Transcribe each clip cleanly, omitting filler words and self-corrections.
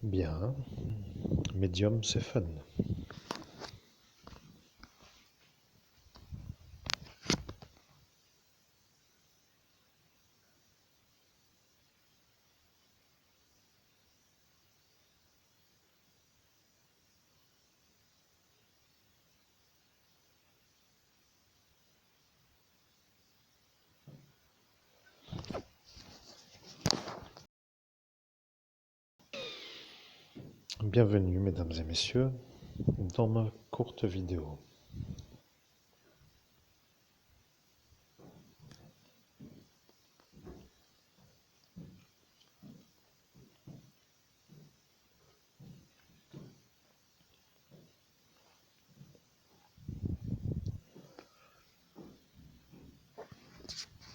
Bien, médium, c'est fun. Bienvenue, mesdames et messieurs, dans ma courte vidéo.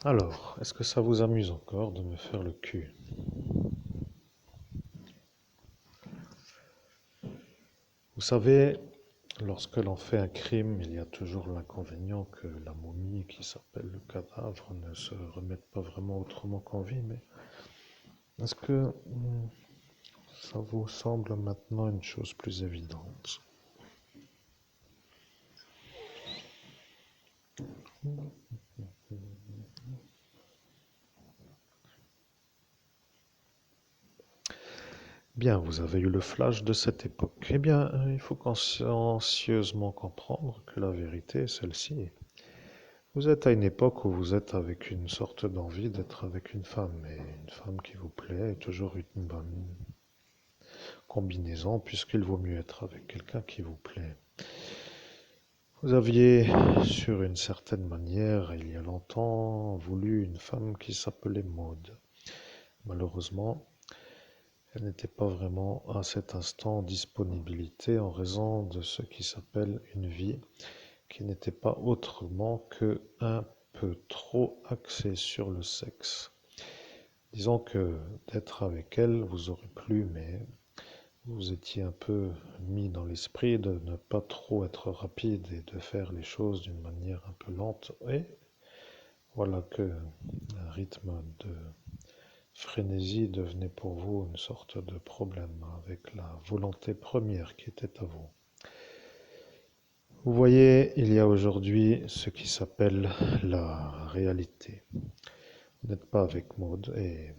Alors, est-ce que ça vous amuse encore de me faire le cul? Vous savez, lorsque l'on fait un crime, il y a toujours l'inconvénient que la momie qui s'appelle le cadavre ne se remette pas vraiment autrement qu'en vie, mais est-ce que ça vous semble maintenant une chose plus évidente? Bien, vous avez eu le flash de cette époque. Eh bien, il faut consciencieusement comprendre que la vérité est celle-ci. Vous êtes à une époque où vous êtes avec une sorte d'envie d'être avec une femme, et une femme qui vous plaît est toujours une bonne combinaison, puisqu'il vaut mieux être avec quelqu'un qui vous plaît. Vous aviez, sur une certaine manière, il y a longtemps, voulu une femme qui s'appelait Maud. Malheureusement, elle n'était pas vraiment à cet instant en disponibilité en raison de ce qui s'appelle une vie qui n'était pas autrement que un peu trop axée sur le sexe. Disons que d'être avec elle vous aurait plu, mais vous étiez un peu mis dans l'esprit de ne pas trop être rapide et de faire les choses d'une manière un peu lente. Et voilà que un rythme de frénésie devenait pour vous une sorte de problème avec la volonté première qui était à vous. Vous voyez, il y a aujourd'hui ce qui s'appelle la réalité. Vous n'êtes pas avec Maud et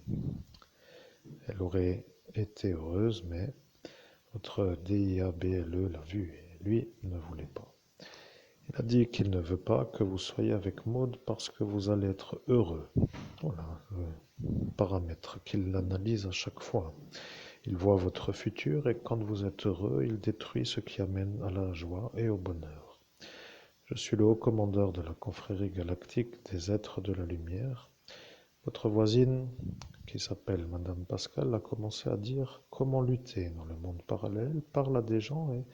elle aurait été heureuse, mais votre DIABLE l'a vu et lui ne voulait pas. Il a dit qu'il ne veut pas que vous soyez avec Maud parce que vous allez être heureux. Voilà, paramètre qu'il analyse à chaque fois. Il voit votre futur et quand vous êtes heureux, il détruit ce qui amène à la joie et au bonheur. Je suis le haut commandeur de la confrérie galactique des êtres de la lumière. Votre voisine, qui s'appelle Madame Pascal, a commencé à dire comment lutter dans le monde parallèle, parle à des gens et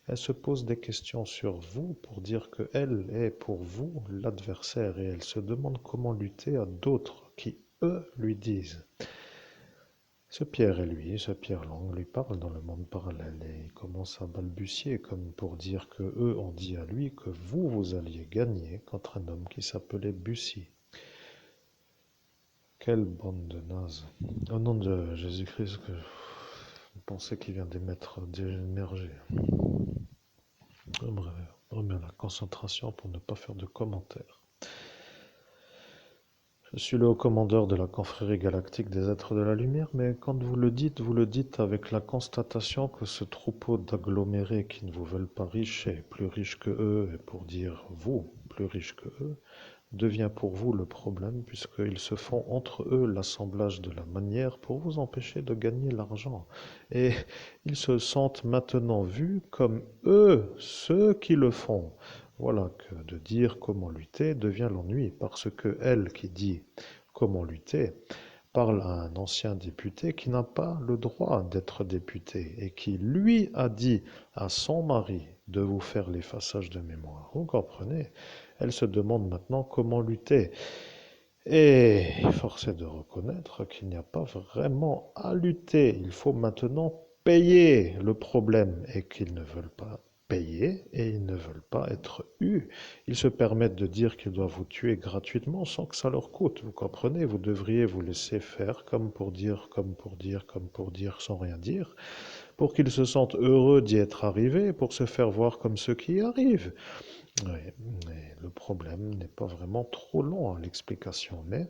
elle se pose des questions sur vous pour dire que elle est pour vous l'adversaire et elle se demande comment lutter à d'autres qui, eux, lui disent. Ce Pierre et lui, ce Pierre Lang, lui parle dans le monde parallèle et il commence à balbutier comme pour dire que eux ont dit à lui que vous alliez gagner contre un homme qui s'appelait Bussy. Quelle bande de nazes. Au nom de Jésus-Christ, que vous pensez qu'il vient d'émerger. Bref, remets la concentration pour ne pas faire de commentaires. Je suis le haut commandeur de la confrérie galactique des êtres de la lumière, mais quand vous le dites avec la constatation que ce troupeau d'agglomérés qui ne vous veulent pas riches et plus riches que eux, et pour dire vous, plus riches que eux, devient pour vous le problème, puisqu'ils se font entre eux l'assemblage de la manière pour vous empêcher de gagner l'argent. Et ils se sentent maintenant vus comme eux, ceux qui le font. Voilà que de dire comment lutter devient l'ennui, parce que elle qui dit comment lutter parle à un ancien député qui n'a pas le droit d'être député et qui lui a dit à son mari de vous faire l'effaçage de mémoire. Vous comprenez? Elle se demande maintenant comment lutter. Et force est de reconnaître qu'il n'y a pas vraiment à lutter. Il faut maintenant payer le problème et qu'ils ne veulent pas payer et ils ne veulent pas être eus. Ils se permettent de dire qu'ils doivent vous tuer gratuitement sans que ça leur coûte. Vous comprenez? Vous devriez vous laisser faire comme pour dire, comme pour dire, comme pour dire, sans rien dire, pour qu'ils se sentent heureux d'y être arrivés, pour se faire voir comme ceux qui y arrivent. Oui, mais le problème n'est pas vraiment trop long à l'explication, mais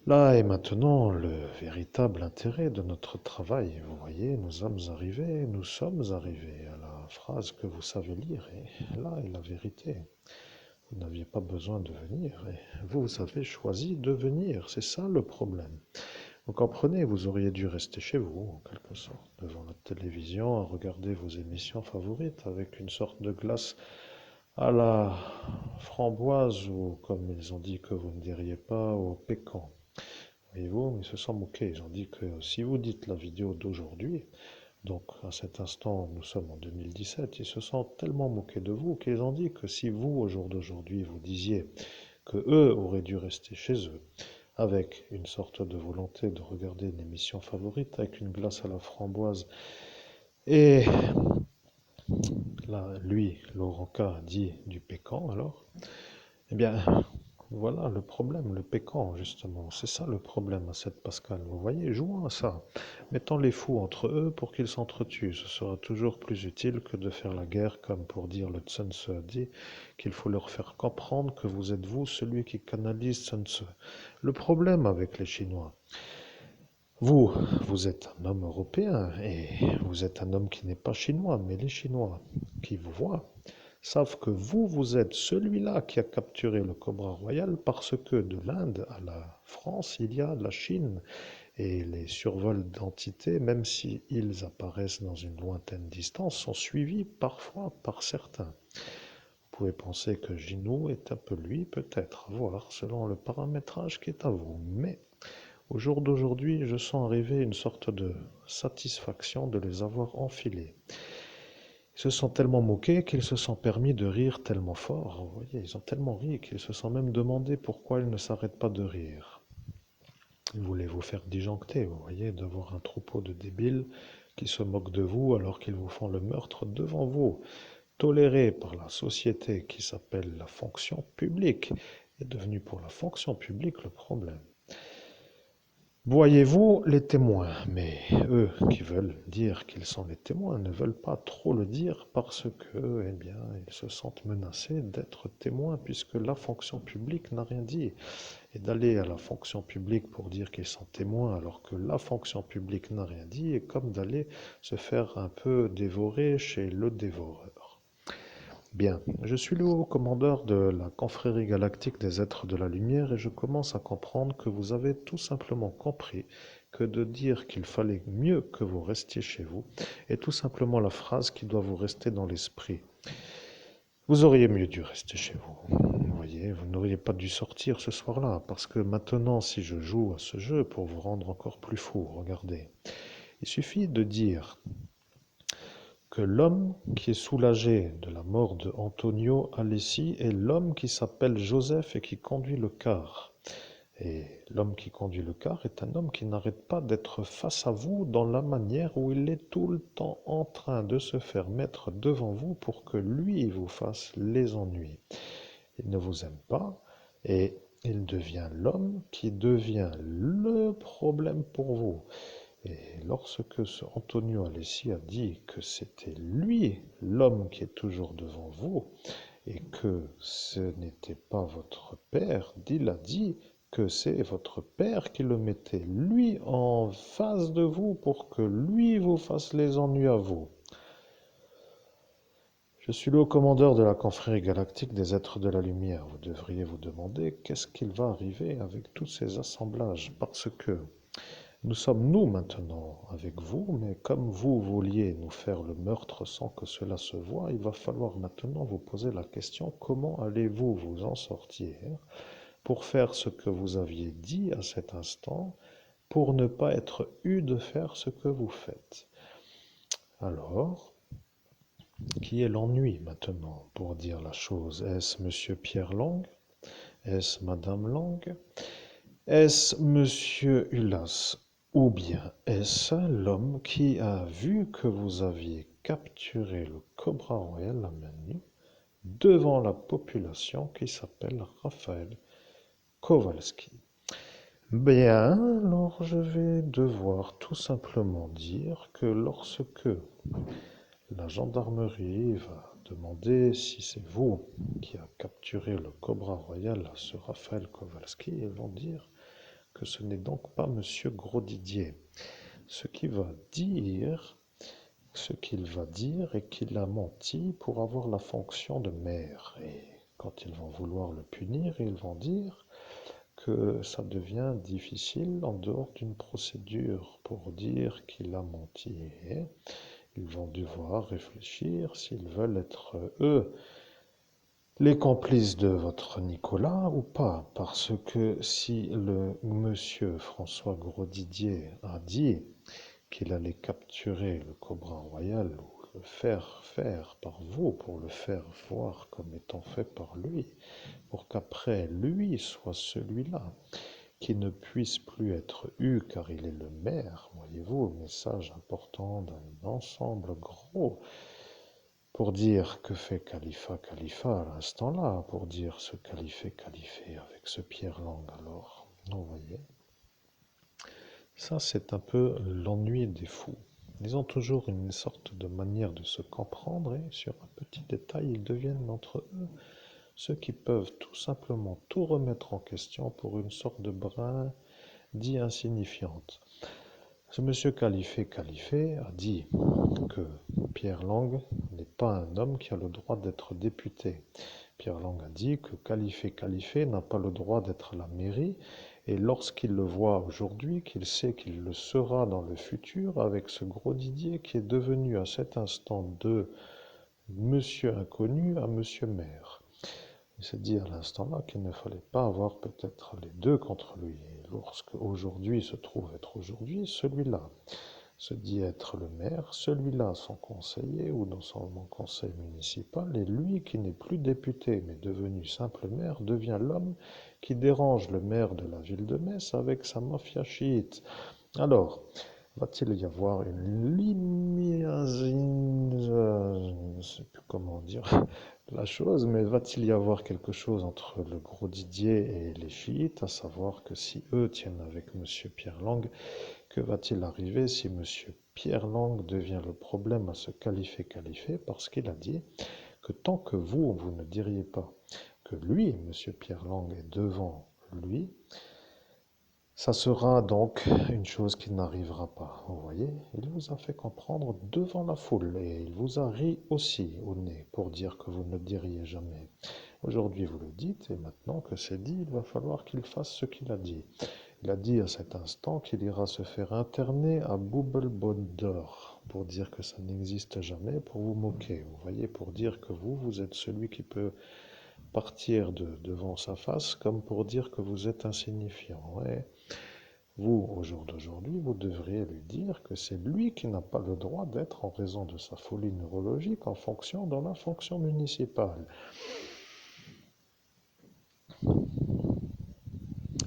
là est maintenant le véritable intérêt de notre travail. Vous voyez, nous sommes arrivés à la phrase que vous savez lire, et là est la vérité. Vous n'aviez pas besoin de venir, et vous avez choisi de venir, c'est ça le problème. Vous comprenez, vous auriez dû rester chez vous, en quelque sorte, devant la télévision, à regarder vos émissions favorites, avec une sorte de glace à la framboise, ou comme ils ont dit que vous ne diriez pas, au pécan. Voyez-vous, ils se sont moqués. Ils ont dit que si vous dites la vidéo d'aujourd'hui, donc à cet instant, nous sommes en 2017, ils se sont tellement moqués de vous qu'ils ont dit que si vous, au jour d'aujourd'hui, vous disiez que eux auraient dû rester chez eux, avec une sorte de volonté de regarder une émission favorite, avec une glace à la framboise, et là, lui, Laurent K, dit du pécan, alors, eh bien, voilà le problème, le pécan, justement. C'est ça le problème à cette Pascal. Vous voyez, jouons à ça. Mettons les fous entre eux pour qu'ils s'entretuent. Ce sera toujours plus utile que de faire la guerre, comme pour dire le Sun Tzu a dit, qu'il faut leur faire comprendre que vous êtes vous celui qui canalise Sun Tzu. Le problème avec les Chinois, vous, vous êtes un homme européen et vous êtes un homme qui n'est pas chinois, mais les Chinois qui vous voient savent que vous, vous êtes celui-là qui a capturé le Cobra Royal parce que de l'Inde à la France, il y a la Chine et les survols d'entités, même s'ils apparaissent dans une lointaine distance, sont suivis parfois par certains. Vous pouvez penser que Jinou est un peu lui, peut-être, à voir, selon le paramétrage qui est à vous. Mais au jour d'aujourd'hui, je sens arriver une sorte de satisfaction de les avoir enfilés. Ils se sont tellement moqués qu'ils se sont permis de rire tellement fort. Vous voyez, ils ont tellement ri qu'ils se sont même demandé pourquoi ils ne s'arrêtent pas de rire. Ils voulaient vous faire disjoncter, vous voyez, d'avoir un troupeau de débiles qui se moquent de vous alors qu'ils vous font le meurtre devant vous, toléré par la société qui s'appelle la fonction publique, est devenu pour la fonction publique le problème. Voyez-vous les témoins, mais eux qui veulent dire qu'ils sont les témoins ne veulent pas trop le dire parce que, eh bien, ils se sentent menacés d'être témoins puisque la fonction publique n'a rien dit. Et d'aller à la fonction publique pour dire qu'ils sont témoins alors que la fonction publique n'a rien dit est comme d'aller se faire un peu dévorer chez le dévoreur. Bien, je suis le haut commandeur de la confrérie galactique des êtres de la lumière et je commence à comprendre que vous avez tout simplement compris que de dire qu'il fallait mieux que vous restiez chez vous est tout simplement la phrase qui doit vous rester dans l'esprit. Vous auriez mieux dû rester chez vous. Vous voyez, vous n'auriez pas dû sortir ce soir-là, parce que maintenant, si je joue à ce jeu pour vous rendre encore plus fou, regardez, il suffit de dire que l'homme qui est soulagé de la mort de Antonio Alessi est l'homme qui s'appelle Joseph et qui conduit le car. Et l'homme qui conduit le car est un homme qui n'arrête pas d'être face à vous dans la manière où il est tout le temps en train de se faire mettre devant vous pour que lui vous fasse les ennuis. Il ne vous aime pas et il devient l'homme qui devient le problème pour vous. Et lorsque ce Antonio Alessi a dit que c'était lui, l'homme qui est toujours devant vous, et que ce n'était pas votre père, il a dit que c'est votre père qui le mettait lui en face de vous pour que lui vous fasse les ennuis à vous. Je suis le haut commandeur de la confrérie galactique des êtres de la lumière. Vous devriez vous demander qu'est-ce qu'il va arriver avec tous ces assemblages, parce que nous sommes nous maintenant avec vous, mais comme vous vouliez nous faire le meurtre sans que cela se voie, il va falloir maintenant vous poser la question comment allez-vous vous en sortir pour faire ce que vous aviez dit à cet instant, pour ne pas être eu de faire ce que vous faites. Alors, qui est l'ennui maintenant pour dire la chose? Est-ce Monsieur Pierre Lang? Est-ce Madame Lang? Est-ce Monsieur Hulas? Ou bien est-ce l'homme qui a vu que vous aviez capturé le Cobra Royal à main nue devant la population qui s'appelle Raphaël Kowalski. Bien, alors je vais devoir tout simplement dire que lorsque la gendarmerie va demander si c'est vous qui a capturé le Cobra Royal à ce Raphaël Kowalski, ils vont dire que ce n'est donc pas Monsieur Grosdidier. Ce qu'il va dire est qu'il a menti pour avoir la fonction de maire. Et quand ils vont vouloir le punir, ils vont dire que ça devient difficile en dehors d'une procédure pour dire qu'il a menti. Et ils vont devoir réfléchir s'ils veulent être, eux, les complices de votre Nicolas ou pas. Parce que si le monsieur François Grosdidier a dit qu'il allait capturer le Cobra Royal ou le faire faire par vous pour le faire voir comme étant fait par lui, pour qu'après lui soit celui-là qui ne puisse plus être eu car il est le maire, voyez-vous, message important d'un ensemble gros pour dire que fait Khalifa à l'instant-là, pour dire ce Khalifé avec ce Pierre Lang alors, vous voyez. Ça, c'est un peu l'ennui des fous. Ils ont toujours une sorte de manière de se comprendre et sur un petit détail, ils deviennent entre eux ceux qui peuvent tout simplement tout remettre en question pour une sorte de brin dit insignifiante. Ce monsieur Khalifé a dit que Pierre Lang n'est pas un homme qui a le droit d'être député. Pierre Lang a dit que Khalifé n'a pas le droit d'être à la mairie et lorsqu'il le voit aujourd'hui, qu'il sait qu'il le sera dans le futur avec ce Grosdidier qui est devenu à cet instant de monsieur inconnu à monsieur maire. Il s'est dit à l'instant-là qu'il ne fallait pas avoir peut-être les deux contre lui. Et lorsque aujourd'hui se trouve être aujourd'hui, celui-là se dit être le maire, celui-là son conseiller ou dans son conseil municipal, et lui qui n'est plus député mais devenu simple maire devient l'homme qui dérange le maire de la ville de Metz avec sa mafia chiite. Alors, va-t-il y avoir une limiasine, je ne sais plus comment dire la chose, mais va-t-il y avoir quelque chose entre le Grosdidier et les chiites, à savoir que si eux tiennent avec monsieur Pierre Lang, que va-t-il arriver si monsieur Pierre Lang devient le problème à ce Khalifé parce qu'il a dit que tant que vous ne diriez pas que lui, monsieur Pierre Lang, est devant lui, ça sera donc une chose qui n'arrivera pas. Vous voyez, il vous a fait comprendre devant la foule et il vous a ri aussi au nez pour dire que vous ne diriez jamais. Aujourd'hui, vous le dites et maintenant que c'est dit, il va falloir qu'il fasse ce qu'il a dit. Il a dit à cet instant qu'il ira se faire interner à Boubbelbodor pour dire que ça n'existe jamais, pour vous moquer. Vous voyez, pour dire que vous êtes celui qui peut partir devant sa face comme pour dire que vous êtes insignifiant. Ouais. Vous, au jour d'aujourd'hui, vous devriez lui dire que c'est lui qui n'a pas le droit d'être en raison de sa folie neurologique en fonction dans la fonction municipale.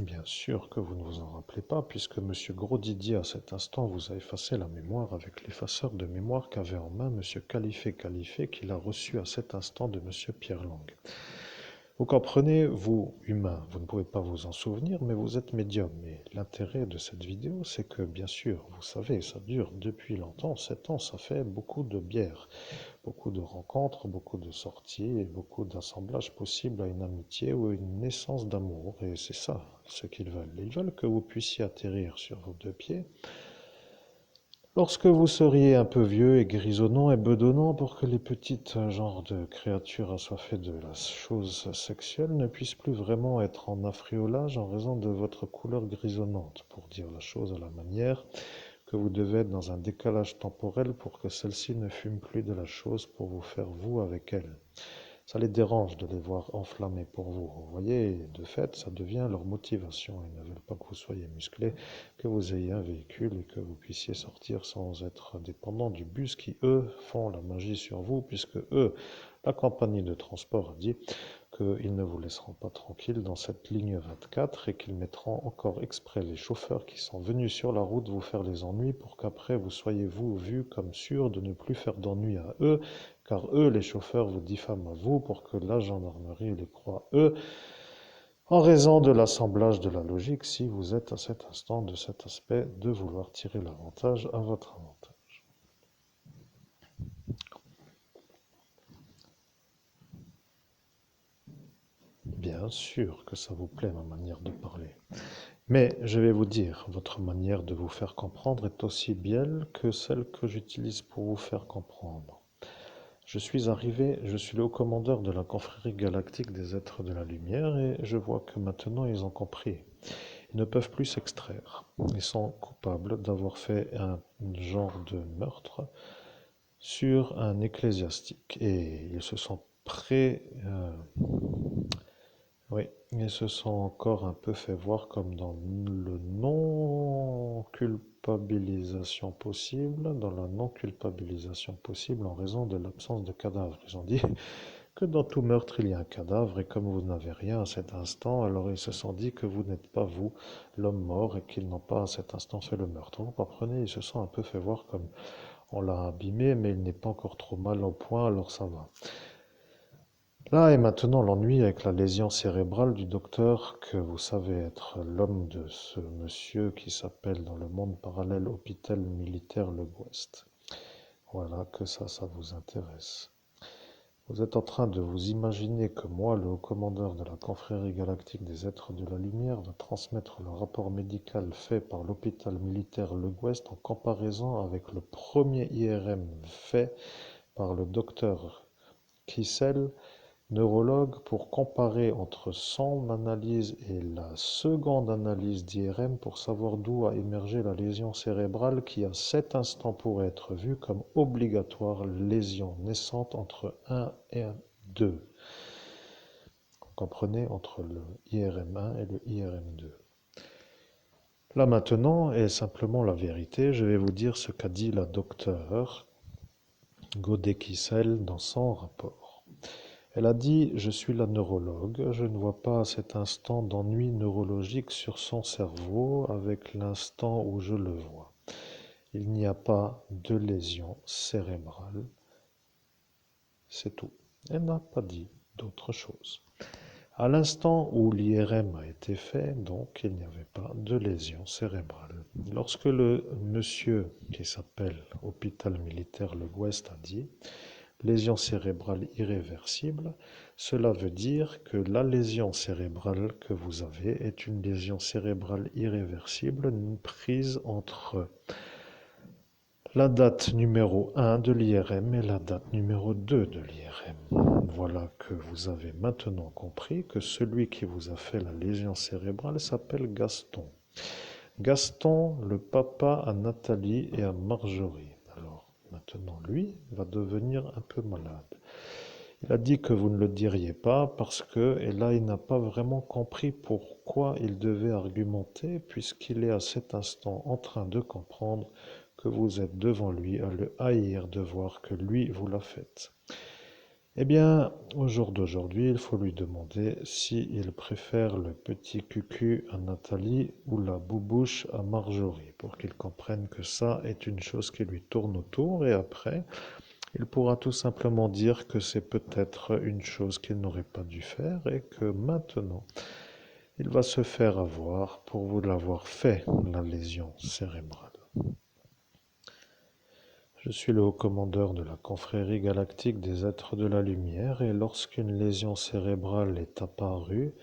Bien sûr que vous ne vous en rappelez pas, puisque M. Grosdidier, à cet instant, vous a effacé la mémoire avec l'effaceur de mémoire qu'avait en main M. Khalifé, qu'il a reçu à cet instant de M. Pierre Lang. Vous comprenez, vous, humains, vous ne pouvez pas vous en souvenir, mais vous êtes médium. Et l'intérêt de cette vidéo, c'est que, bien sûr, vous savez, ça dure depuis longtemps, 7 ans, ça fait beaucoup de bière, beaucoup de rencontres, beaucoup de sorties et beaucoup d'assemblages possibles à une amitié ou à une naissance d'amour. Et c'est ça ce qu'ils veulent. Ils veulent que vous puissiez atterrir sur vos deux pieds lorsque vous seriez un peu vieux et grisonnant et bedonnant pour que les petites genres de créatures assoiffées de la chose sexuelle ne puissent plus vraiment être en affriolage en raison de votre couleur grisonnante, pour dire la chose à la manière que vous devez être dans un décalage temporel pour que celle-ci ne fume plus de la chose pour vous faire vous avec elle. Ça les dérange de les voir enflammés pour vous. Vous voyez, de fait, ça devient leur motivation. Ils ne veulent pas que vous soyez musclé, que vous ayez un véhicule et que vous puissiez sortir sans être dépendant du bus qui, eux, font la magie sur vous, puisque eux, la compagnie de transport a dit que qu'ils ne vous laisseront pas tranquille dans cette ligne 24 et qu'ils mettront encore exprès les chauffeurs qui sont venus sur la route vous faire les ennuis pour qu'après vous soyez vous vus comme sûr de ne plus faire d'ennuis à eux, car eux, les chauffeurs, vous diffament à vous pour que la gendarmerie les croie eux, en raison de l'assemblage de la logique, si vous êtes à cet instant de cet aspect de vouloir tirer l'avantage à votre avantage. Bien sûr que ça vous plaît, ma manière de parler. Mais je vais vous dire, votre manière de vous faire comprendre est aussi belle que celle que j'utilise pour vous faire comprendre. Je suis arrivé, je suis le haut commandeur de la confrérie galactique des êtres de la lumière et je vois que maintenant ils ont compris. Ils ne peuvent plus s'extraire. Ils sont coupables d'avoir fait un genre de meurtre sur un ecclésiastique et ils se sont prêts. Oui, ils se sont encore un peu fait voir comme dans le non-culpabilisation possible, dans la non-culpabilisation possible en raison de l'absence de cadavre. Ils ont dit que dans tout meurtre il y a un cadavre et comme vous n'avez rien à cet instant, alors ils se sont dit que vous n'êtes pas vous, l'homme mort, et qu'ils n'ont pas à cet instant fait le meurtre. Vous comprenez, ils se sont un peu fait voir comme on l'a abîmé, mais il n'est pas encore trop mal au point, alors ça va. Là est maintenant l'ennui avec la lésion cérébrale du docteur que vous savez être l'homme de ce monsieur qui s'appelle dans le monde parallèle Hôpital Militaire Le Gouest. Voilà que ça vous intéresse. Vous êtes en train de vous imaginer que moi, le haut commandeur de la confrérie galactique des êtres de la lumière, va transmettre le rapport médical fait par l'hôpital militaire Le Gouest en comparaison avec le premier IRM fait par le docteur Kissel, neurologue, pour comparer entre son analyse et la seconde analyse d'IRM pour savoir d'où a émergé la lésion cérébrale qui à cet instant pourrait être vue comme obligatoire lésion naissante entre 1 et 2. Vous comprenez, entre le IRM1 et le IRM2. Là maintenant est simplement la vérité. Je vais vous dire ce qu'a dit la docteure Godet-Kissel dans son rapport. Elle a dit: Je suis la neurologue, je ne vois pas à cet instant d'ennui neurologique sur son cerveau avec l'instant où je le vois. Il n'y a pas de lésion cérébrale, c'est tout. Elle n'a pas dit d'autre chose. À l'instant où l'IRM a été fait, donc, il n'y avait pas de lésion cérébrale. Lorsque le monsieur qui s'appelle Hôpital Militaire Le Gouest a dit lésion cérébrale irréversible, cela veut dire que la lésion cérébrale que vous avez est une lésion cérébrale irréversible prise entre la date numéro 1 de l'IRM et la date numéro 2 de l'IRM. Voilà que vous avez maintenant compris que celui qui vous a fait la lésion cérébrale s'appelle Gaston. Gaston, le papa à Nathalie et à Marjorie. Alors, maintenant, lui va devenir un peu malade. Il a dit que vous ne le diriez pas parce que, et là il n'a pas vraiment compris pourquoi il devait argumenter puisqu'il est à cet instant en train de comprendre que vous êtes devant lui à le haïr de voir que lui vous l'a faite. Eh bien, au jour d'aujourd'hui, il faut lui demander s'il préfère le petit cucu à Nathalie ou la boubouche à Marjorie, pour qu'il comprenne que ça est une chose qui lui tourne autour, et après, il pourra tout simplement dire que c'est peut-être une chose qu'il n'aurait pas dû faire, et que maintenant, il va se faire avoir pour vous l'avoir fait, la lésion cérébrale. Je suis le haut commandeur de la confrérie galactique des êtres de la lumière et lorsqu'une lésion cérébrale est apparue,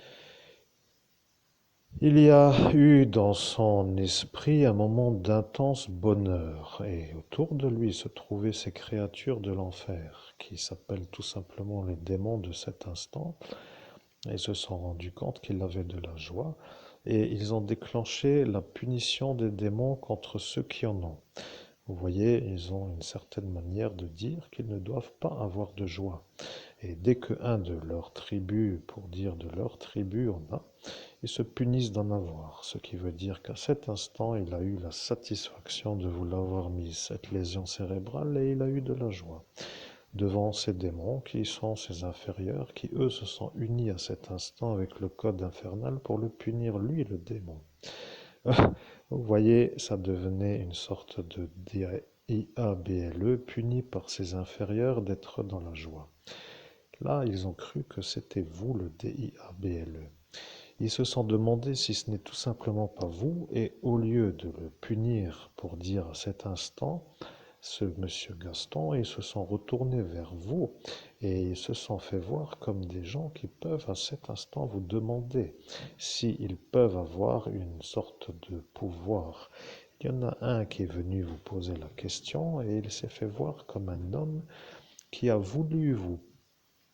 il y a eu dans son esprit un moment d'intense bonheur et autour de lui se trouvaient ces créatures de l'enfer qui s'appellent tout simplement les démons de cet instant et se sont rendus compte qu'il avait de la joie et ils ont déclenché la punition des démons contre ceux qui en ont. Vous voyez, ils ont une certaine manière de dire qu'ils ne doivent pas avoir de joie. Et dès qu'un de leurs tribus, pour dire de leur tribu, en a, ils se punissent d'en avoir. Ce qui veut dire qu'à cet instant, il a eu la satisfaction de vous l'avoir mise, cette lésion cérébrale, et il a eu de la joie. devant ces démons qui sont ses inférieurs, qui eux se sont unis à cet instant avec le code infernal pour le punir, lui, le démon. Vous voyez, ça devenait une sorte de DIABLE, puni par ses inférieurs d'être dans la joie. Là, ils ont cru que c'était vous le DIABLE. Ils se sont demandé si ce n'est tout simplement pas vous, et au lieu de le punir pour dire à cet instant, ce monsieur Gaston, ils se sont retournés vers vous et ils se sont fait voir comme des gens qui peuvent à cet instant vous demander s'ils peuvent avoir une sorte de pouvoir. Il y en a un qui est venu vous poser la question et il s'est fait voir comme un homme qui a voulu vous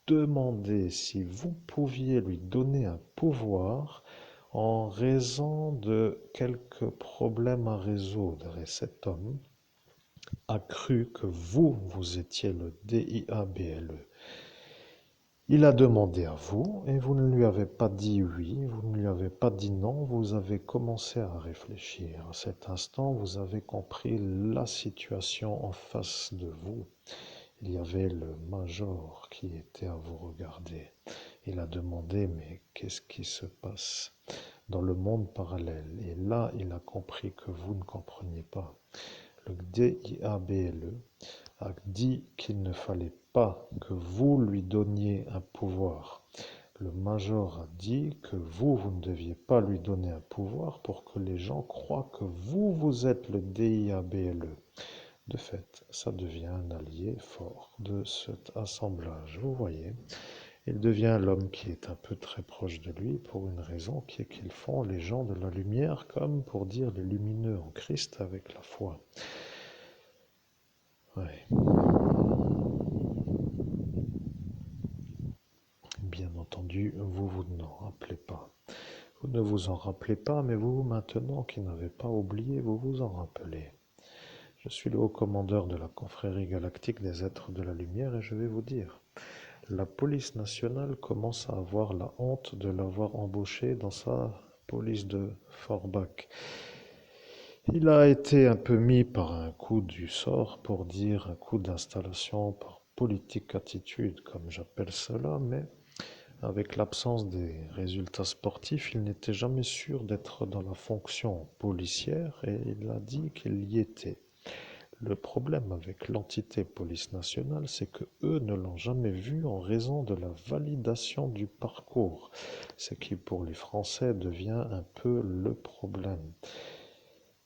demander si vous pouviez lui donner un pouvoir en raison de quelques problèmes à résoudre. Et cet homme a cru que vous étiez le DIABLE. Il a demandé à vous et vous ne lui avez pas dit oui, vous ne lui avez pas dit non, vous avez commencé à réfléchir. À cet instant, vous avez compris la situation en face de vous. Il y avait le major qui était à vous regarder. Il a demandé, mais qu'est-ce qui se passe dans le monde parallèle? Et là, il a compris que vous ne compreniez pas. Le DIABLE a dit qu'il ne fallait pas que vous lui donniez un pouvoir. Le major a dit que vous ne deviez pas lui donner un pouvoir pour que les gens croient que vous êtes le DIABLE. De fait, ça devient un allié fort de cet assemblage. Vous voyez, il devient l'homme qui est un peu très proche de lui pour une raison qui est qu'ils font les gens de la lumière comme pour dire les lumineux en Christ avec la foi. Ouais. Bien entendu, vous n'en rappelez pas. Vous ne vous en rappelez pas, mais vous, maintenant qui n'avez pas oublié, vous vous en rappelez. Je suis le haut commandeur de la confrérie galactique des êtres de la lumière et je vais vous dire, la police nationale commence à avoir la honte de l'avoir embauché dans sa police de Forbach. Il a été un peu mis par un coup du sort, pour dire un coup d'installation, par politique attitude, comme j'appelle cela, mais avec l'absence des résultats sportifs, il n'était jamais sûr d'être dans la fonction policière et il a dit qu'il y était. Le problème avec l'entité police nationale, c'est que eux ne l'ont jamais vu en raison de la validation du parcours, ce qui pour les Français devient un peu le problème.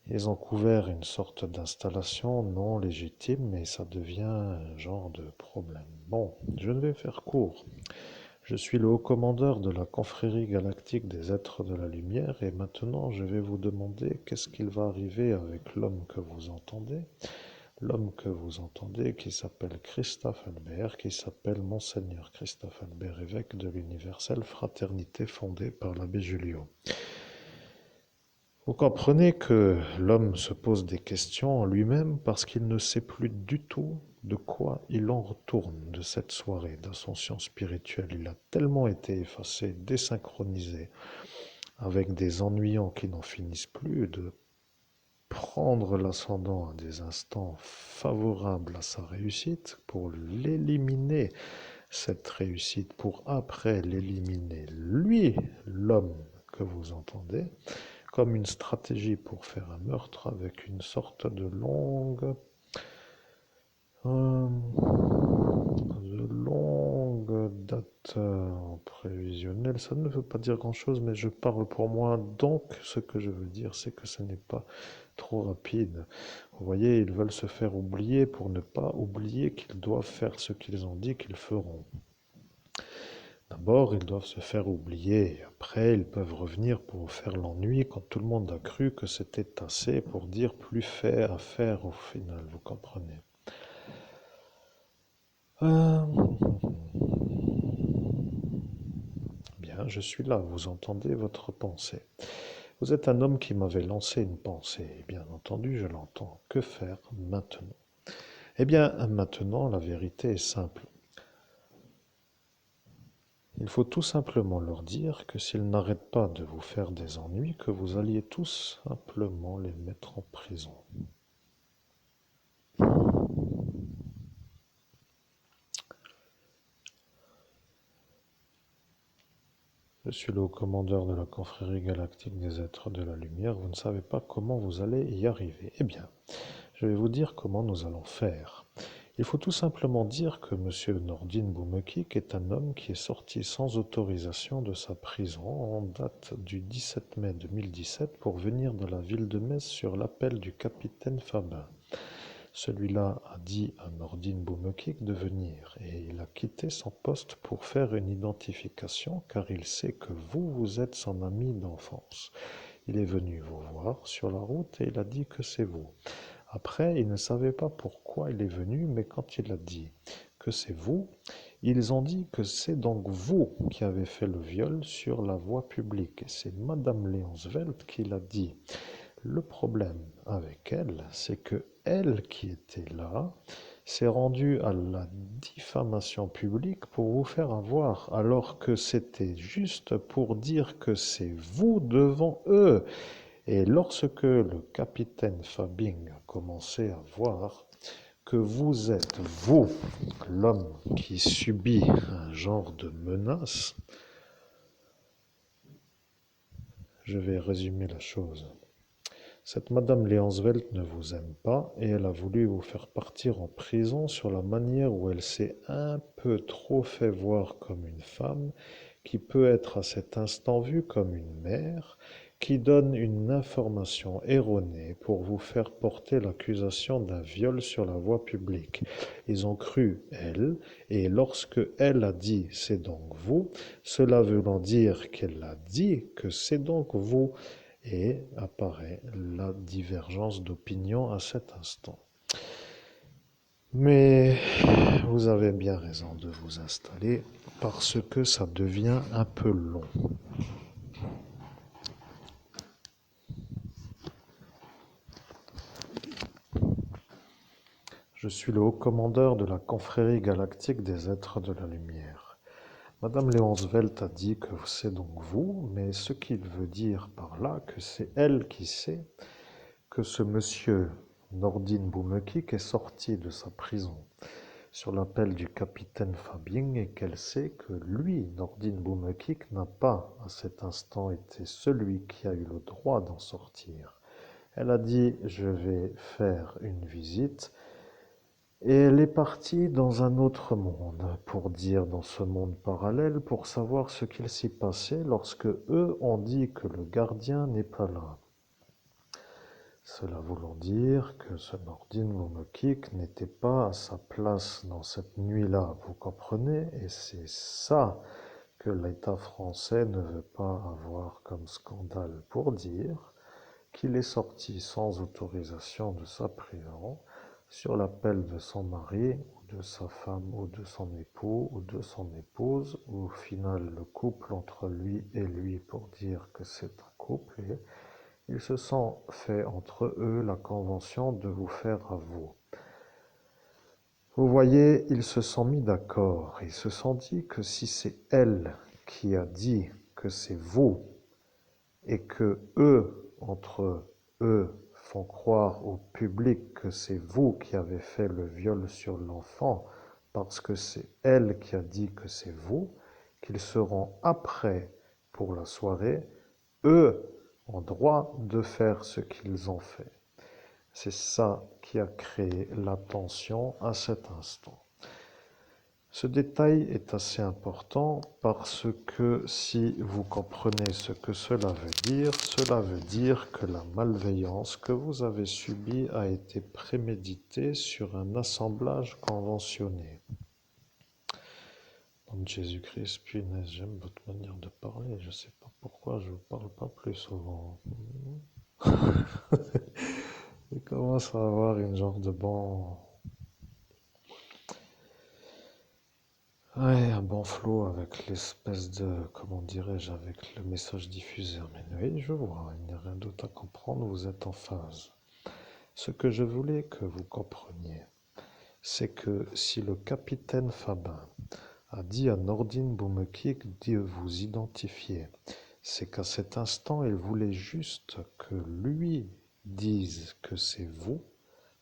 Ils ont couvert une sorte d'installation non légitime, mais ça devient un genre de problème. Bon, je vais faire court. Je suis le haut commandeur de la confrérie galactique des êtres de la lumière et maintenant je vais vous demander qu'est-ce qu'il va arriver avec l'homme que vous entendez. L'homme que vous entendez qui s'appelle Christophe Albert, qui s'appelle Monseigneur Christophe Albert, évêque de l'universelle fraternité fondée par l'abbé Julio. Vous comprenez que l'homme se pose des questions en lui-même parce qu'il ne sait plus du tout de quoi il en retourne de cette soirée d'ascension spirituelle. Il a tellement été effacé, désynchronisé, avec des ennuyants qui n'en finissent plus, de prendre l'ascendant à des instants favorables à sa réussite pour l'éliminer, cette réussite, pour après l'éliminer, lui, l'homme que vous entendez, comme une stratégie pour faire un meurtre avec une sorte de longue date prévisionnelle. Ça ne veut pas dire grand-chose, mais je parle pour moi. Donc, ce que je veux dire, c'est que ce n'est pas trop rapide. Vous voyez, ils veulent se faire oublier pour ne pas oublier qu'ils doivent faire ce qu'ils ont dit qu'ils feront. D'abord, ils doivent se faire oublier. Après, ils peuvent revenir pour faire l'ennui quand tout le monde a cru que c'était assez pour dire plus fait à faire au final, vous comprenez. Euh, Bien, je suis là, vous entendez votre pensée. Vous êtes un homme qui m'avait lancé une pensée. Bien entendu, je l'entends. Que faire maintenant? Eh bien, maintenant, la vérité est simple. Il faut tout simplement leur dire que s'ils n'arrêtent pas de vous faire des ennuis, que vous alliez tout simplement les mettre en prison. Je suis le haut commandeur de la confrérie galactique des êtres de la lumière. Vous ne savez pas comment vous allez y arriver. Eh bien, je vais vous dire comment nous allons faire. Il faut tout simplement dire que M. Nordin Boumekik est un homme qui est sorti sans autorisation de sa prison en date du 17 mai 2017 pour venir dans la ville de Metz sur l'appel du capitaine Fabin. Celui-là a dit à Nordin Boumekik de venir et il a quitté son poste pour faire une identification car il sait que vous êtes son ami d'enfance. Il est venu vous voir sur la route et il a dit que c'est vous. Après, il ne savait pas pourquoi il est venu, mais quand il a dit que c'est vous, ils ont dit que c'est donc vous qui avez fait le viol sur la voie publique. Et c'est Madame Léonsveld qui l'a dit. Le problème avec elle, c'est que elle qui était là s'est rendue à la diffamation publique pour vous faire avoir, alors que c'était juste pour dire que c'est vous devant eux. Et lorsque le capitaine Fabing a commencé à voir que vous êtes, vous, l'homme qui subit un genre de menace, je vais résumer la chose. Cette Madame Léonsvelt ne vous aime pas et elle a voulu vous faire partir en prison sur la manière où elle s'est un peu trop fait voir comme une femme qui peut être à cet instant vue comme une mère qui donne une information erronée pour vous faire porter l'accusation d'un viol sur la voie publique. Ils ont cru elle, et lorsque elle a dit c'est donc vous, cela voulant dire qu'elle a dit que c'est donc vous, et apparaît la divergence d'opinion à cet instant. Mais vous avez bien raison de vous installer parce que ça devient un peu long. Je suis le haut commandeur de la confrérie galactique des êtres de la lumière. Madame Léonsvelt a dit que c'est donc vous, mais ce qu'il veut dire par là, que c'est elle qui sait que ce monsieur Nordin Boumekik est sorti de sa prison sur l'appel du capitaine Fabing et qu'elle sait que lui, Nordin Boumekik, n'a pas à cet instant été celui qui a eu le droit d'en sortir. Elle a dit « je vais faire une visite » et elle est partie dans un autre monde, pour dire dans ce monde parallèle, pour savoir ce qu'il s'y passait lorsque eux ont dit que le gardien n'est pas là. Cela voulant dire que ce Nordin Moumekik n'était pas à sa place dans cette nuit-là, vous comprenez? Et c'est ça que l'État français ne veut pas avoir comme scandale pour dire qu'il est sorti sans autorisation de sa prison sur l'appel de son mari ou de sa femme ou de son époux ou de son épouse, ou au final le couple entre lui et lui pour dire que c'est un couple, et ils se sont fait entre eux la convention de vous faire à vous. Vous voyez, ils se sont mis d'accord, ils se sont dit que si c'est elle qui a dit que c'est vous et que eux, entre eux, font croire au public que c'est vous qui avez fait le viol sur l'enfant parce que c'est elle qui a dit que c'est vous, qu'ils seront après pour la soirée, eux ont droit de faire ce qu'ils ont fait. C'est ça qui a créé la tension à cet instant. Ce détail est assez important parce que si vous comprenez ce que cela veut dire que la malveillance que vous avez subie a été préméditée sur un assemblage conventionné. Nom de Jésus-Christ, punaise, j'aime votre manière de parler, je ne sais pas pourquoi je ne vous parle pas plus souvent. Il commence à avoir une genre de bon... Ouais, un bon flow avec l'espèce de, comment dirais-je, avec le message diffusé. Mais oui, je vois, il n'y a rien d'autre à comprendre, vous êtes en phase. Ce que je voulais que vous compreniez, c'est que si le capitaine Fabin a dit à Nordin Boumekik de vous identifier, c'est qu'à cet instant, il voulait juste que lui dise que c'est vous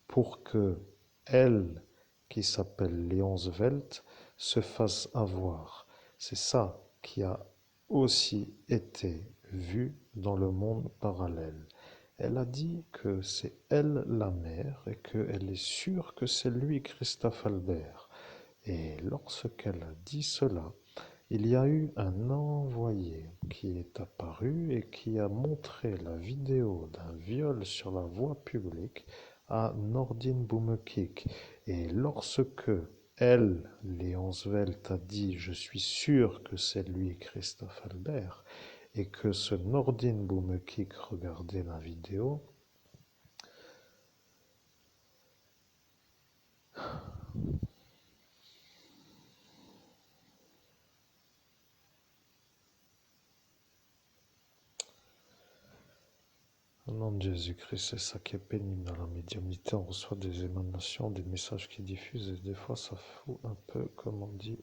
pour que elle, qui s'appelle Léonsvelt, se fasse avoir. C'est ça qui a aussi été vue dans le monde parallèle. Elle a dit que c'est elle la mère et qu'elle est sûre que c'est lui Christophe Albert. Et lorsqu'elle a dit cela, il y a eu un envoyé qui est apparu et qui a montré la vidéo d'un viol sur la voie publique à Nordine Boumekik. Et lorsque elle, Léonce Velt, a dit «Je suis sûr que c'est lui Christophe Albert» et que ce Nordine Boumekik regardait la vidéo, au nom de Jésus-Christ, c'est ça qui est pénible dans la médiumnité. On reçoit des émanations, des messages qui diffusent et des fois ça fout un peu, comme on dit,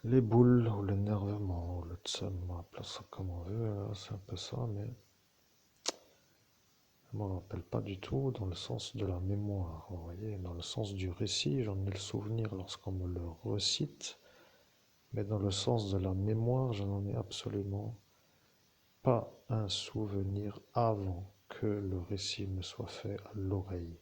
les boules ou l'énervement ou le tsum. On appelle ça comme on veut, c'est un peu ça, mais je ne me rappelle pas du tout dans le sens de la mémoire. Vous voyez, dans le sens du récit, j'en ai le souvenir lorsqu'on me le recite, mais dans le sens de la mémoire, je n'en ai absolument pas un souvenir avant que le récit me soit fait à l'oreille.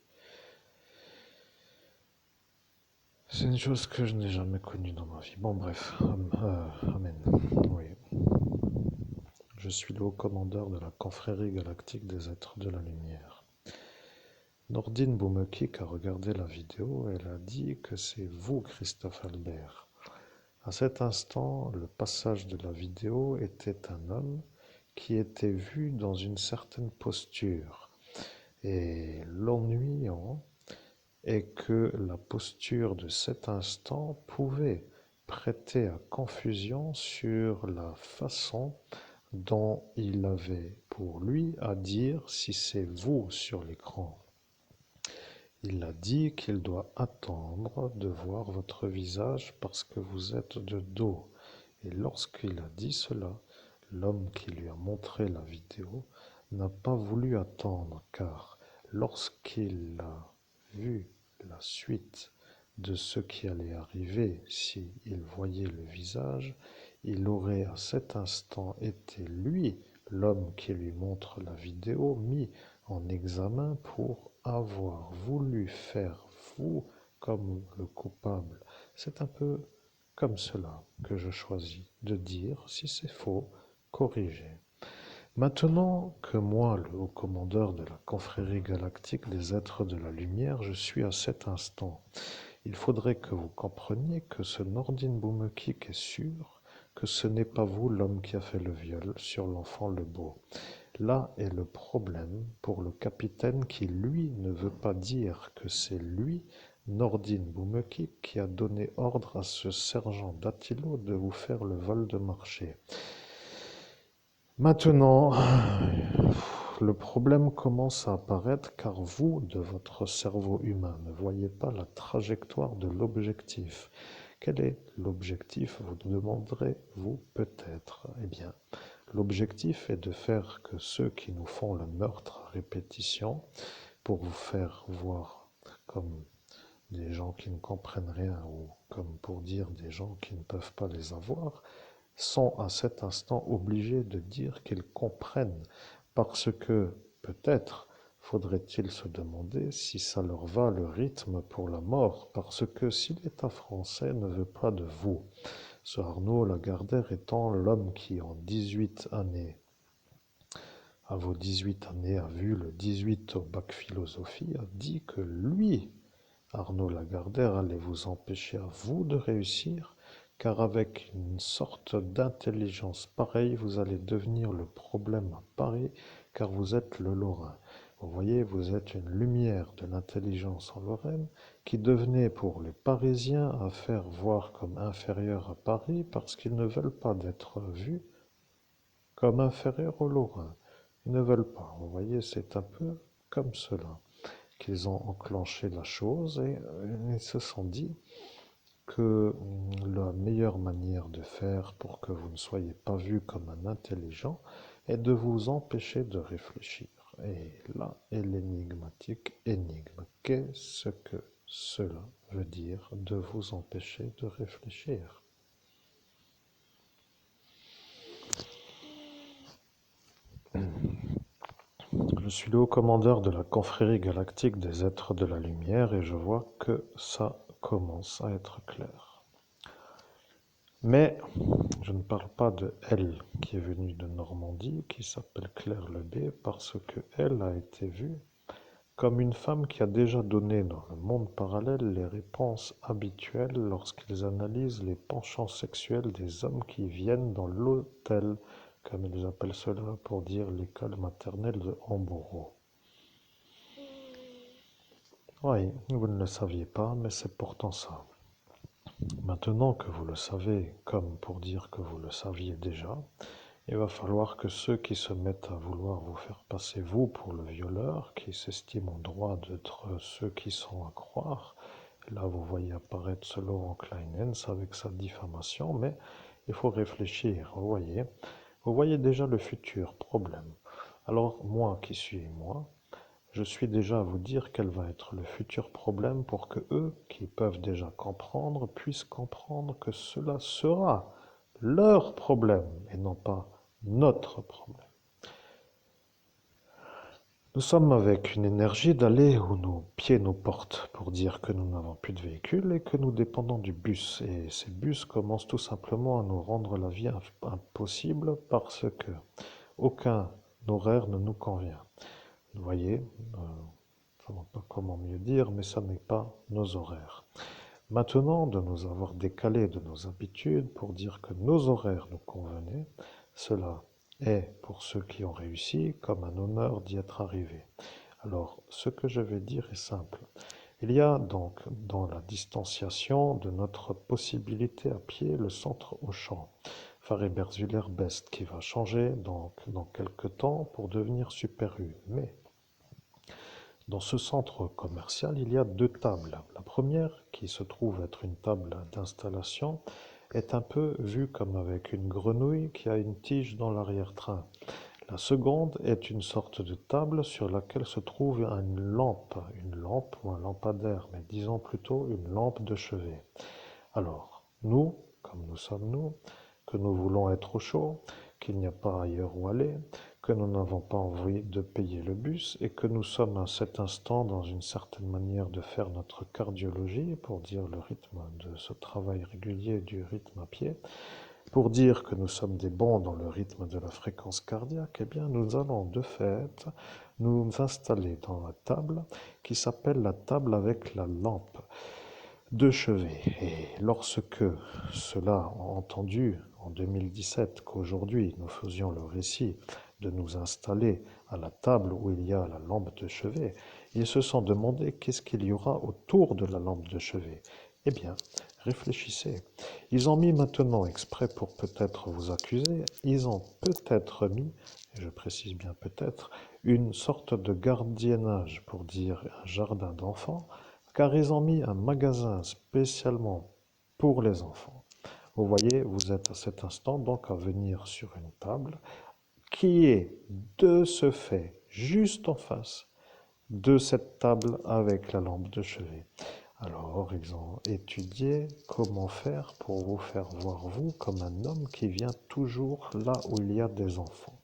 C'est une chose que je n'ai jamais connue dans ma vie. Bon, bref, amen. Oui. Je suis le haut commandeur de la confrérie galactique des êtres de la lumière. Nordine Boumekik a regardé la vidéo et elle a dit que c'est vous, Christophe Albert. À cet instant, le passage de la vidéo était un homme qui était vu dans une certaine posture. Et l'ennuyant est que la posture de cet instant pouvait prêter à confusion sur la façon dont il avait pour lui à dire si c'est vous sur l'écran. Il a dit qu'il doit attendre de voir votre visage parce que vous êtes de dos. Et lorsqu'il a dit cela, l'homme qui lui a montré la vidéo n'a pas voulu attendre car lorsqu'il a vu la suite de ce qui allait arriver s'il voyait le visage, il aurait à cet instant été lui, l'homme qui lui montre la vidéo, mis en examen pour avoir voulu faire vous comme le coupable. C'est un peu comme cela que je choisis de dire, si c'est faux, corriger. Maintenant que moi, le haut commandeur de la confrérie galactique des êtres de la lumière, je suis à cet instant, il faudrait que vous compreniez que ce Nordine Boumekik est sûr que ce n'est pas vous l'homme qui a fait le viol sur l'enfant Lebeau. Là est le problème pour le capitaine qui, lui, ne veut pas dire que c'est lui, Nordine Boumekik, qui a donné ordre à ce sergent Dattilo de vous faire le vol de marché. Maintenant, le problème commence à apparaître car vous, de votre cerveau humain, ne voyez pas la trajectoire de l'objectif. Quel est l'objectif, vous demanderez-vous peut-être. Eh bien, l'objectif est de faire que ceux qui nous font le meurtre à répétition, pour vous faire voir comme des gens qui ne comprennent rien ou comme pour dire des gens qui ne peuvent pas les avoir, sont à cet instant obligés de dire qu'ils comprennent, parce que peut-être faudrait-il se demander si ça leur va le rythme pour la mort, parce que si l'État français ne veut pas de vous, ce Arnaud Lagardère étant l'homme qui en 18 années, à vos 18 années, a vu le 18 au bac philosophie, a dit que lui, Arnaud Lagardère, allait vous empêcher à vous de réussir, car avec une sorte d'intelligence pareille, vous allez devenir le problème à Paris, car vous êtes le Lorrain. Vous voyez, vous êtes une lumière de l'intelligence en Lorraine qui devenait pour les Parisiens à faire voir comme inférieurs à Paris parce qu'ils ne veulent pas d'être vus comme inférieurs aux Lorrains. Ils ne veulent pas. Vous voyez, c'est un peu comme cela qu'ils ont enclenché la chose et ils se sont dit que la meilleure manière de faire pour que vous ne soyez pas vu comme un intelligent est de vous empêcher de réfléchir. Et là est l'énigmatique énigme. Qu'est-ce que cela veut dire de vous empêcher de réfléchir? suis le haut commandeur de la confrérie galactique des êtres de la lumière et je vois que ça commence à être clair. Mais je ne parle pas de elle qui est venue de Normandie, qui s'appelle Claire Lebé, parce que elle a été vue comme une femme qui a déjà donné dans le monde parallèle les réponses habituelles lorsqu'ils analysent les penchants sexuels des hommes qui viennent dans l'hôtel, comme ils appellent cela pour dire l'école maternelle de Hamboro. Oui, vous ne le saviez pas, mais c'est pourtant ça. Maintenant que vous le savez, comme pour dire que vous le saviez déjà, il va falloir que ceux qui se mettent à vouloir vous faire passer vous pour le violeur, qui s'estiment en droit d'être ceux qui sont à croire, et là vous voyez apparaître ce Laurent Kleinens avec sa diffamation, mais il faut réfléchir, vous voyez déjà le futur problème. Alors moi qui suis moi, je suis déjà à vous dire quel va être le futur problème pour que eux, qui peuvent déjà comprendre, puissent comprendre que cela sera leur problème et non pas notre problème. Nous sommes avec une énergie d'aller où nos pieds nous portent pour dire que nous n'avons plus de véhicule et que nous dépendons du bus. Et ces bus commencent tout simplement à nous rendre la vie impossible parce que aucun horaire ne nous convient. Vous voyez, je ne sais pas comment mieux dire, mais ça n'est pas nos horaires. Maintenant, de nous avoir décalés de nos habitudes pour dire que nos horaires nous convenaient, cela est, pour ceux qui ont réussi, comme un honneur d'y être arrivé. Alors, ce que je vais dire est simple. Il y a donc dans la distanciation de notre possibilité à pied le centre Auchan, Fariberzuller-Best, qui va changer donc dans quelques temps pour devenir Super U. Mais dans ce centre commercial, il y a deux tables. La première, qui se trouve être une table d'installation, est un peu vue comme avec une grenouille qui a une tige dans l'arrière-train. La seconde est une sorte de table sur laquelle se trouve une lampe ou un lampadaire, mais disons plutôt une lampe de chevet. Alors, nous, comme nous sommes nous, que nous voulons être au chaud, qu'il n'y a pas ailleurs où aller, que nous n'avons pas envie de payer le bus et que nous sommes à cet instant dans une certaine manière de faire notre cardiologie, pour dire le rythme de ce travail régulier du rythme à pied, pour dire que nous sommes des bons dans le rythme de la fréquence cardiaque, eh bien nous allons de fait nous installer dans la table qui s'appelle la table avec la lampe de chevet. Et lorsque cela a entendu en 2017 qu'aujourd'hui nous faisions le récit de nous installer à la table où il y a la lampe de chevet, ils se sont demandé qu'est-ce qu'il y aura autour de la lampe de chevet. Eh bien, réfléchissez. Ils ont mis maintenant, exprès pour peut-être vous accuser, ils ont peut-être mis, et je précise bien peut-être, une sorte de gardiennage, pour dire un jardin d'enfants, car ils ont mis un magasin spécialement pour les enfants. Vous voyez, vous êtes à cet instant donc à venir sur une table qui est de ce fait juste en face de cette table avec la lampe de chevet. Alors, ils ont étudié comment faire pour vous faire voir vous comme un homme qui vient toujours là où il y a des enfants.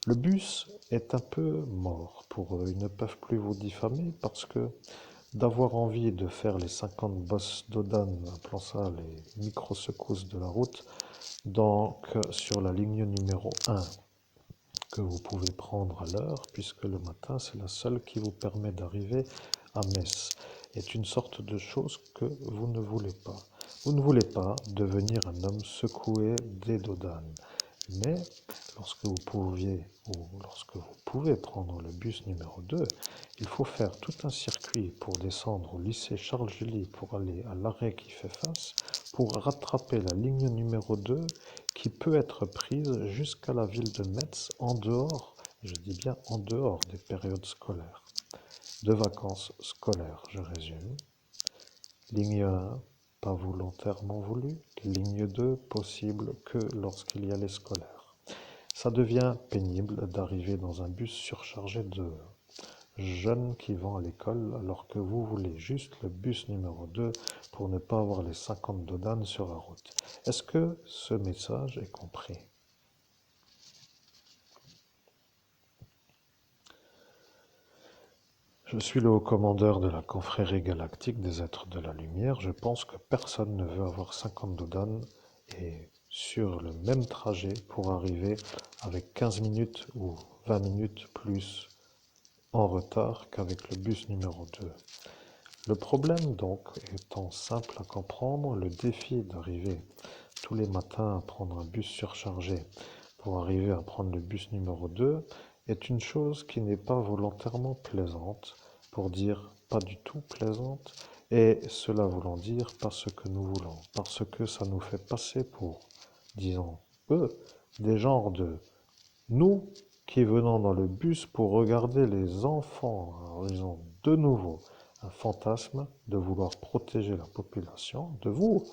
Le bus est un peu mort pour eux. Ils ne peuvent plus vous diffamer parce que d'avoir envie de faire les 50 bosses d'Odan, appelons ça les micro-secousses de la route, donc sur la ligne numéro 1 que vous pouvez prendre à l'heure, puisque le matin c'est la seule qui vous permet d'arriver à Metz, est une sorte de chose que vous ne voulez pas. Vous ne voulez pas devenir un homme secoué des dodanes. Mais lorsque vous pouvez prendre le bus numéro 2, il faut faire tout un circuit pour descendre au lycée Charles July pour aller à l'arrêt qui fait face, pour rattraper la ligne numéro 2 qui peut être prise jusqu'à la ville de Metz en dehors, je dis bien en dehors des périodes scolaires, de vacances scolaires, je résume. Ligne 1, pas volontairement voulu. Ligne 2, possible que lorsqu'il y a les scolaires. Ça devient pénible d'arriver dans un bus surchargé de jeunes qui vont à l'école alors que vous voulez juste le bus numéro 2 pour ne pas avoir les 50 dodanes sur la route. Est-ce que ce message est compris? Je suis le haut commandeur de la confrérie galactique des êtres de la lumière. Je pense que personne ne veut avoir 50 dodan et sur le même trajet pour arriver avec 15 minutes ou 20 minutes plus en retard qu'avec le bus numéro 2. Le problème donc étant simple à comprendre, le défi d'arriver tous les matins à prendre un bus surchargé pour arriver à prendre le bus numéro 2 est une chose qui n'est pas volontairement plaisante, pour dire pas du tout plaisante, et cela voulant dire pas ce que nous voulons, parce que ça nous fait passer pour, disons, eux, des genres de nous qui venons dans le bus pour regarder les enfants. Alors, ils ont de nouveau un fantasme de vouloir protéger la population de vous.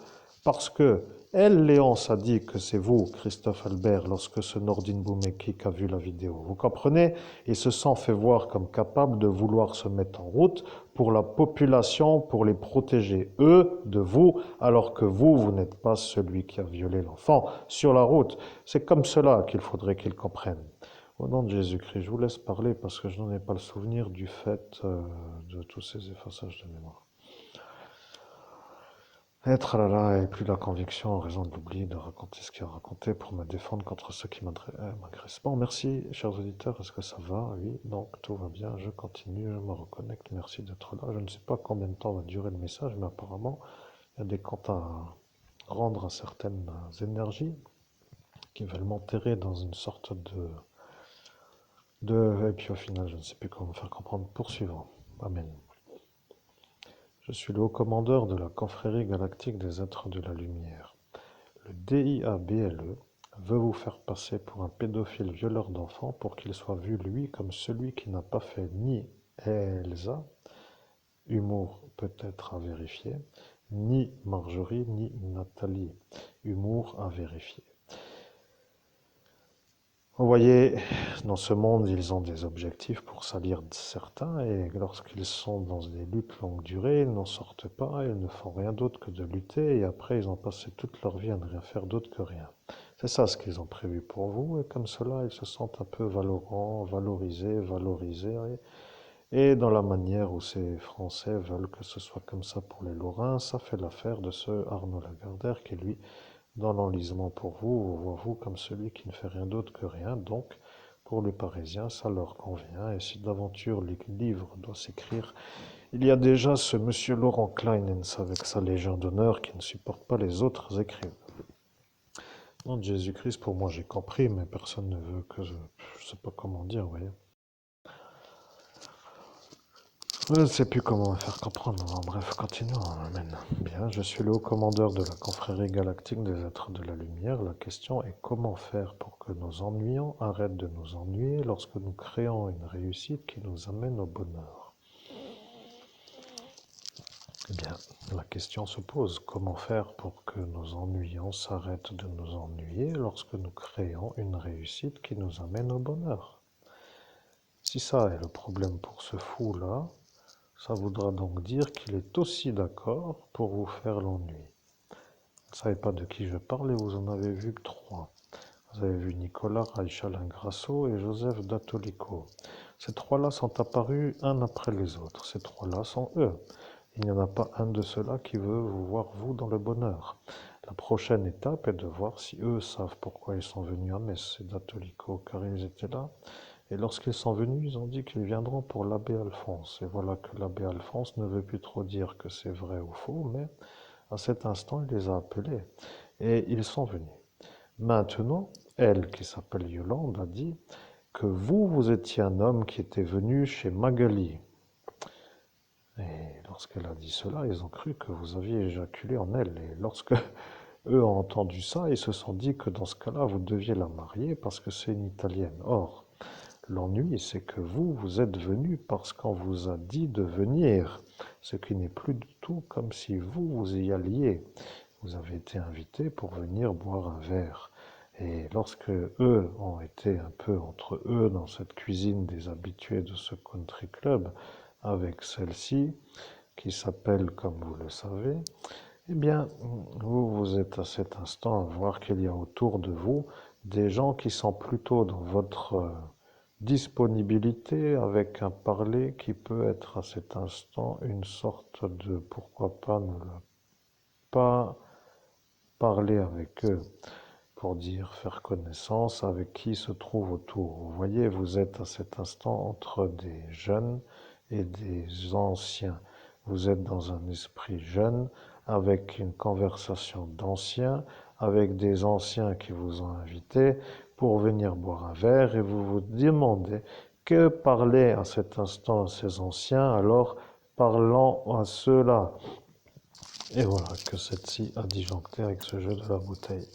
Parce que elle, Léonce, a dit que c'est vous, Christophe Albert, lorsque ce Nordin Boumekik a vu la vidéo. Vous comprenez? Il se sent fait voir comme capable de vouloir se mettre en route pour la population, pour les protéger, eux, de vous, alors que vous, vous n'êtes pas celui qui a violé l'enfant sur la route. C'est comme cela qu'il faudrait qu'ils comprennent. Au nom de Jésus-Christ, je vous laisse parler parce que je n'en ai pas le souvenir du fait de tous ces effaçages de mémoire. Être là et plus la conviction en raison de l'oubli de raconter ce qu'il a raconté pour me défendre contre ceux qui m'agressent. Bon, merci, chers auditeurs, est-ce que ça va? Oui, donc tout va bien, je continue, je me reconnecte, merci d'être là. Je ne sais pas combien de temps va durer le message, mais apparemment, il y a des comptes à rendre à certaines énergies qui veulent m'enterrer dans une sorte et puis au final, je ne sais plus comment me faire comprendre. Poursuivons. Amen. Je suis le haut commandeur de la confrérie galactique des êtres de la lumière. Le DIABLE veut vous faire passer pour un pédophile violeur d'enfants pour qu'il soit vu, lui, comme celui qui n'a pas fait ni Elsa, humour peut-être à vérifier, ni Marjorie, ni Nathalie, humour à vérifier. Vous voyez, dans ce monde, ils ont des objectifs pour salir certains, et lorsqu'ils sont dans des luttes longue durée, ils n'en sortent pas, ils ne font rien d'autre que de lutter, et après ils ont passé toute leur vie à ne rien faire d'autre que rien. C'est ça ce qu'ils ont prévu pour vous, et comme cela, ils se sentent un peu valorisés, et dans la manière où ces Français veulent que ce soit comme ça pour les Lorrains, ça fait l'affaire de ce Arnaud Lagardère qui, lui, dans l'enlisement pour vous, voit vous comme celui qui ne fait rien d'autre que rien, donc pour les Parisiens, ça leur convient, et si d'aventure le livre doit s'écrire, il y a déjà ce monsieur Laurent Kleinens avec sa Légion d'honneur qui ne supporte pas les autres écrivains. Nom de Jésus-Christ, pour moi j'ai compris, mais personne ne veut que je sais pas comment dire, vous voyez. Je ne sais plus comment faire comprendre. En bref, continuons. Amen. Bien, je suis le haut commandeur de la confrérie galactique des êtres de la lumière. La question est comment faire pour que nos ennuyants arrêtent de nous ennuyer lorsque nous créons une réussite qui nous amène au bonheur. Eh bien, la question se pose, comment faire pour que nos ennuyants s'arrêtent de nous ennuyer lorsque nous créons une réussite qui nous amène au bonheur? Si ça est le problème pour ce fou-là, ça voudra donc dire qu'il est aussi d'accord pour vous faire l'ennui. Vous ne savez pas de qui je parle et vous en avez vu que 3. Vous avez vu Nicolas Raichalin Grasso et Joseph Datolico. Ces 3-là sont apparus un après les autres. Ces 3-là sont eux. Il n'y en a pas un de ceux-là qui veut vous voir vous dans le bonheur. La prochaine étape est de voir si eux savent pourquoi ils sont venus à Metz. C'est Datolico car ils étaient là. Et lorsqu'ils sont venus, ils ont dit qu'ils viendront pour l'abbé Alphonse. Et voilà que l'abbé Alphonse ne veut plus trop dire que c'est vrai ou faux, mais à cet instant, il les a appelés. Et ils sont venus. Maintenant, elle, qui s'appelle Yolande, a dit que vous étiez un homme qui était venu chez Magali. Et lorsqu'elle a dit cela, ils ont cru que vous aviez éjaculé en elle. Et lorsque eux ont entendu ça, ils se sont dit que dans ce cas-là, vous deviez la marier parce que c'est une Italienne. Or, l'ennui, c'est que vous êtes venu parce qu'on vous a dit de venir, ce qui n'est plus du tout comme si vous y alliez. Vous avez été invité pour venir boire un verre. Et lorsque eux ont été un peu entre eux dans cette cuisine des habitués de ce country club, avec celle-ci, qui s'appelle, comme vous le savez, eh bien, vous êtes à cet instant à voir qu'il y a autour de vous des gens qui sont plutôt dans votre disponibilité avec un parler qui peut être à cet instant une sorte de pourquoi pas ne pas parler avec eux pour dire faire connaissance avec qui se trouve autour. Vous voyez, vous êtes à cet instant entre des jeunes et des anciens. Vous êtes dans un esprit jeune avec une conversation d'anciens, avec des anciens qui vous ont invité pour venir boire un verre et vous vous demandez que parlaient à cet instant ces anciens, alors parlant à ceux-là. Et voilà que celle-ci a disjoncté avec ce jeu de la bouteille.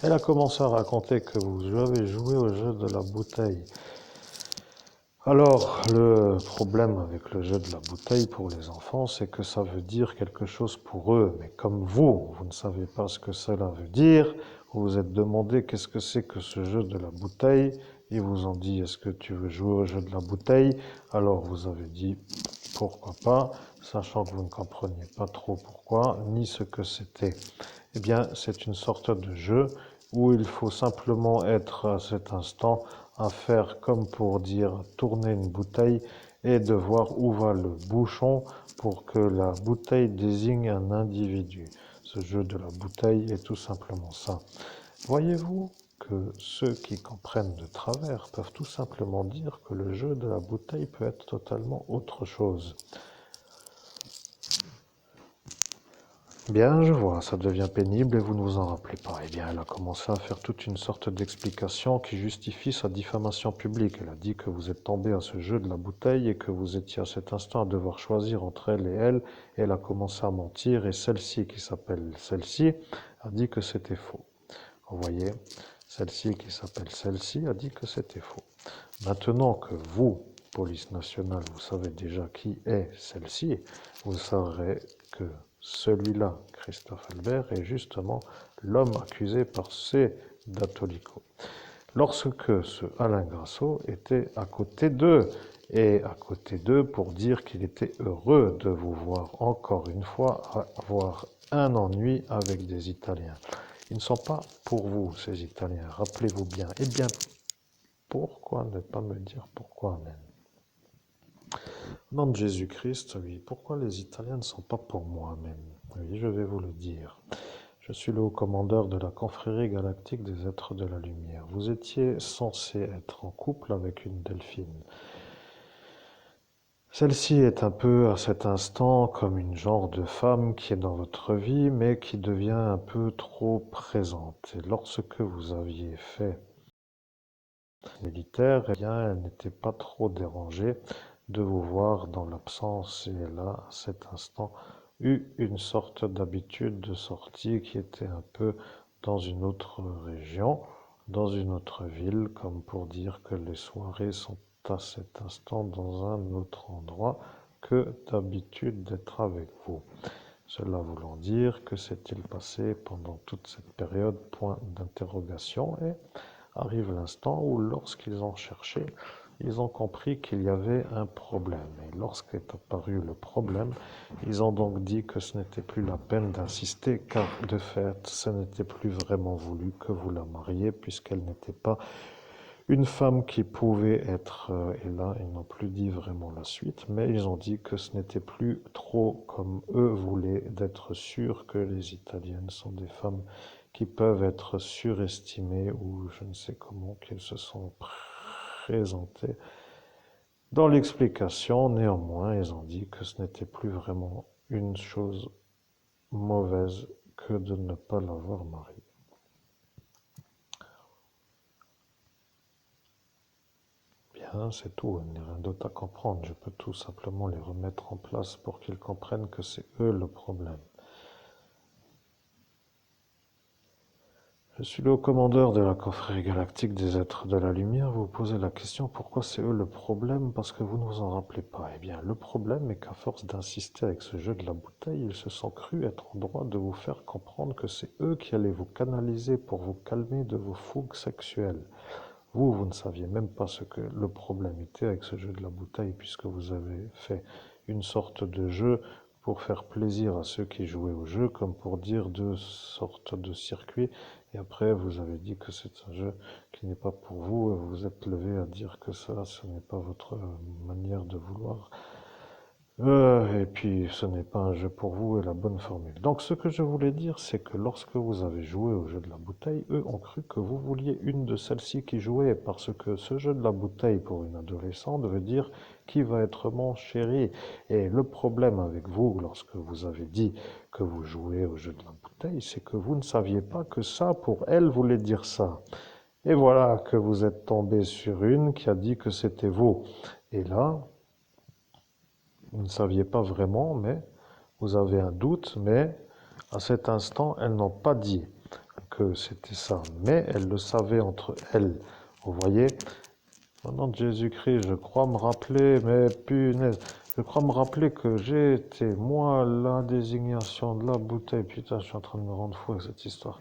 Elle a commencé à raconter que vous avez joué au jeu de la bouteille. Alors, le problème avec le jeu de la bouteille pour les enfants, c'est que ça veut dire quelque chose pour eux. Mais comme vous ne savez pas ce que cela veut dire, vous vous êtes demandé qu'est-ce que c'est que ce jeu de la bouteille. Ils vous ont dit, est-ce que tu veux jouer au jeu de la bouteille? Alors vous avez dit, pourquoi pas, sachant que vous ne compreniez pas trop pourquoi, ni ce que c'était. Eh bien, c'est une sorte de jeu où il faut simplement être à cet instant à faire comme pour dire tourner une bouteille et de voir où va le bouchon pour que la bouteille désigne un individu. Ce jeu de la bouteille est tout simplement ça. Voyez-vous que ceux qui comprennent de travers peuvent tout simplement dire que le jeu de la bouteille peut être totalement autre chose. Bien, je vois, ça devient pénible et vous ne vous en rappelez pas. Eh bien, elle a commencé à faire toute une sorte d'explication qui justifie sa diffamation publique. Elle a dit que vous êtes tombé à ce jeu de la bouteille et que vous étiez à cet instant à devoir choisir entre elle et elle. Et elle a commencé à mentir et celle-ci, qui s'appelle celle-ci, a dit que c'était faux. Vous voyez, celle-ci qui s'appelle celle-ci a dit que c'était faux. Maintenant que vous, police nationale, vous savez déjà qui est celle-ci, vous saurez que celui-là, Christophe Albert, est justement l'homme accusé par ces Datolico. Lorsque ce Alain Grasso était à côté d'eux, et à côté d'eux pour dire qu'il était heureux de vous voir encore une fois avoir un ennui avec des Italiens. Ils ne sont pas pour vous, ces Italiens, rappelez-vous bien. Eh bien, pourquoi ne pas me dire pourquoi même? Au nom de Jésus-Christ, oui, pourquoi les Italiens ne sont pas pour moi même? Oui, je vais vous le dire. Je suis le haut commandeur de la confrérie galactique des êtres de la lumière. Vous étiez censé être en couple avec une delphine. Celle-ci est un peu à cet instant comme une genre de femme qui est dans votre vie, mais qui devient un peu trop présente. Et lorsque vous aviez fait militaire, eh bien, elle n'était pas trop dérangée de vous voir dans l'absence. Et elle a, à cet instant, eu une sorte d'habitude de sortie qui était un peu dans une autre région, dans une autre ville, comme pour dire que les soirées sont à cet instant dans un autre endroit que d'habitude d'être avec vous. Cela voulant dire que s'est-il passé pendant toute cette période? Point d'interrogation. Et arrive l'instant où, lorsqu'ils ont cherché, ils ont compris qu'il y avait un problème. Et lorsqu'est apparu le problème, ils ont donc dit que ce n'était plus la peine d'insister, car de fait, ce n'était plus vraiment voulu que vous la mariez, puisqu'elle n'était pas une femme qui pouvait être, et là, ils n'ont plus dit vraiment la suite, mais ils ont dit que ce n'était plus trop comme eux voulaient, d'être sûrs que les Italiennes sont des femmes qui peuvent être surestimées, ou je ne sais comment qu'elles se sont présentées. Dans l'explication, néanmoins, ils ont dit que ce n'était plus vraiment une chose mauvaise que de ne pas l'avoir mariée. Bien, c'est tout, il n'y a rien d'autre à comprendre. Je peux tout simplement les remettre en place pour qu'ils comprennent que c'est eux le problème. Je suis le haut commandeur de la confrérie galactique des êtres de la lumière. Vous vous posez la question pourquoi c'est eux le problème, parce que vous ne vous en rappelez pas. Eh bien, le problème est qu'à force d'insister avec ce jeu de la bouteille, ils se sont crus être en droit de vous faire comprendre que c'est eux qui allaient vous canaliser pour vous calmer de vos fougues sexuelles. Vous ne saviez même pas ce que le problème était avec ce jeu de la bouteille, puisque vous avez fait une sorte de jeu pour faire plaisir à ceux qui jouaient au jeu, comme pour dire deux sortes de circuits. Et après, vous avez dit que c'est un jeu qui n'est pas pour vous, et vous vous êtes levé à dire que ça, ce n'est pas votre manière de vouloir. Et puis, ce n'est pas un jeu pour vous et la bonne formule. Donc, ce que je voulais dire, c'est que lorsque vous avez joué au jeu de la bouteille, eux ont cru que vous vouliez une de celles-ci qui jouait, parce que ce jeu de la bouteille pour une adolescente veut dire qui va être mon chéri. Et le problème avec vous, lorsque vous avez dit que vous jouez au jeu de la bouteille, c'est que vous ne saviez pas que ça, pour elle, voulait dire ça. Et voilà que vous êtes tombé sur une qui a dit que c'était vous. Et là, vous ne saviez pas vraiment, mais vous avez un doute, mais à cet instant, elles n'ont pas dit que c'était ça, mais elles le savaient entre elles. Vous voyez, au nom de Jésus-Christ, je crois me rappeler, mais punaise, je crois me rappeler que j'ai été, moi, la désignation de la bouteille. Putain, je suis en train de me rendre fou avec cette histoire.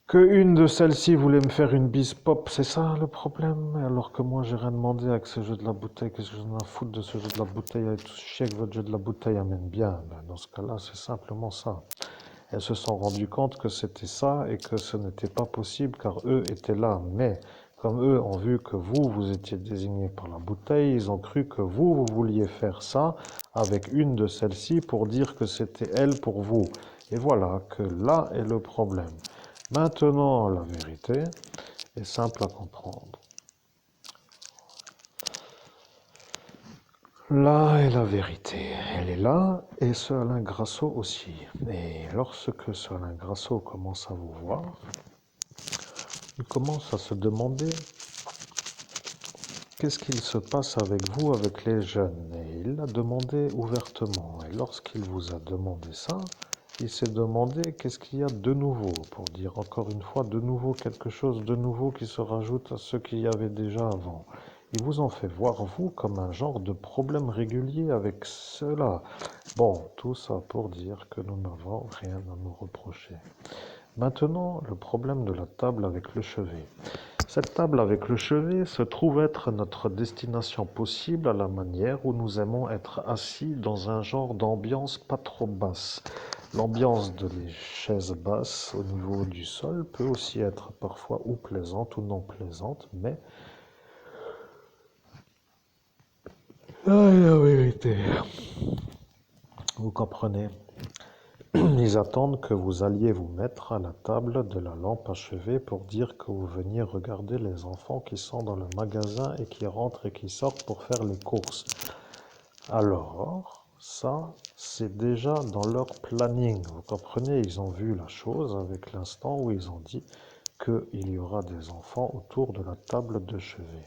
Que une de celles-ci voulait me faire une bise pop, c'est ça le problème? Alors que moi j'ai rien demandé avec ce jeu de la bouteille, qu'est-ce que j'en ai à foutre de ce jeu de la bouteille? Avec tout ce chier que votre jeu de la bouteille amène bien. Ben, dans ce cas-là, c'est simplement ça. Elles se sont rendues compte que c'était ça et que ce n'était pas possible car eux étaient là. Mais comme eux ont vu que vous étiez désigné par la bouteille, ils ont cru que vous vouliez faire ça avec une de celles-ci pour dire que c'était elle pour vous. Et voilà que là est le problème. Maintenant, la vérité est simple à comprendre. Là est la vérité. Elle est là et ce Alain Grasso aussi. Et lorsque ce Alain Grasso commence à vous voir, il commence à se demander qu'est-ce qu'il se passe avec vous, avec les jeunes. Et il l'a demandé ouvertement. Et lorsqu'il vous a demandé ça, il s'est demandé qu'est-ce qu'il y a de nouveau, pour dire encore une fois de nouveau quelque chose de nouveau qui se rajoute à ce qu'il y avait déjà avant. Il vous en fait voir, vous, comme un genre de problème régulier avec cela. Bon, tout ça pour dire que nous n'avons rien à nous reprocher. Maintenant, le problème de la table avec le chevet. Cette table avec le chevet se trouve être notre destination possible à la manière où nous aimons être assis dans un genre d'ambiance pas trop basse. L'ambiance de les chaises basses au niveau du sol peut aussi être parfois ou plaisante ou non plaisante, mais la vérité, vous comprenez. Ils attendent que vous alliez vous mettre à la table de la lampe à chevet pour dire que vous veniez regarder les enfants qui sont dans le magasin et qui rentrent et qui sortent pour faire les courses. Alors, ça, c'est déjà dans leur planning. Vous comprenez, ils ont vu la chose avec l'instant où ils ont dit qu'il y aura des enfants autour de la table de chevet.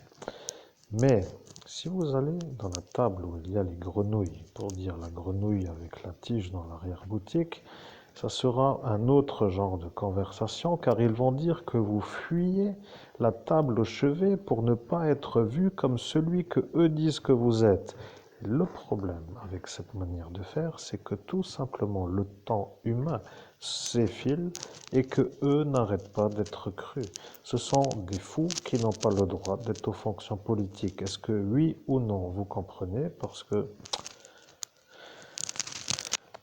Mais si vous allez dans la table où il y a les grenouilles, pour dire la grenouille avec la tige dans l'arrière-boutique, ça sera un autre genre de conversation car ils vont dire que vous fuyez la table au chevet pour ne pas être vu comme celui que eux disent que vous êtes. Et le problème avec cette manière de faire, c'est que tout simplement le temps humain s'effile et que eux n'arrêtent pas d'être crus. Ce sont des fous qui n'ont pas le droit d'être aux fonctions politiques. Est-ce que oui ou non, vous comprenez? Parce que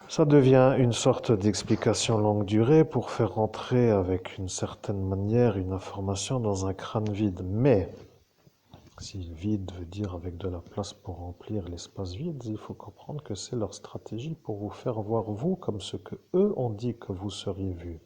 ça devient une sorte d'explication longue durée pour faire rentrer avec une certaine manière une information dans un crâne vide. Mais si vide veut dire avec de la place pour remplir l'espace vide, il faut comprendre que c'est leur stratégie pour vous faire voir vous comme ce que eux ont dit que vous seriez vu.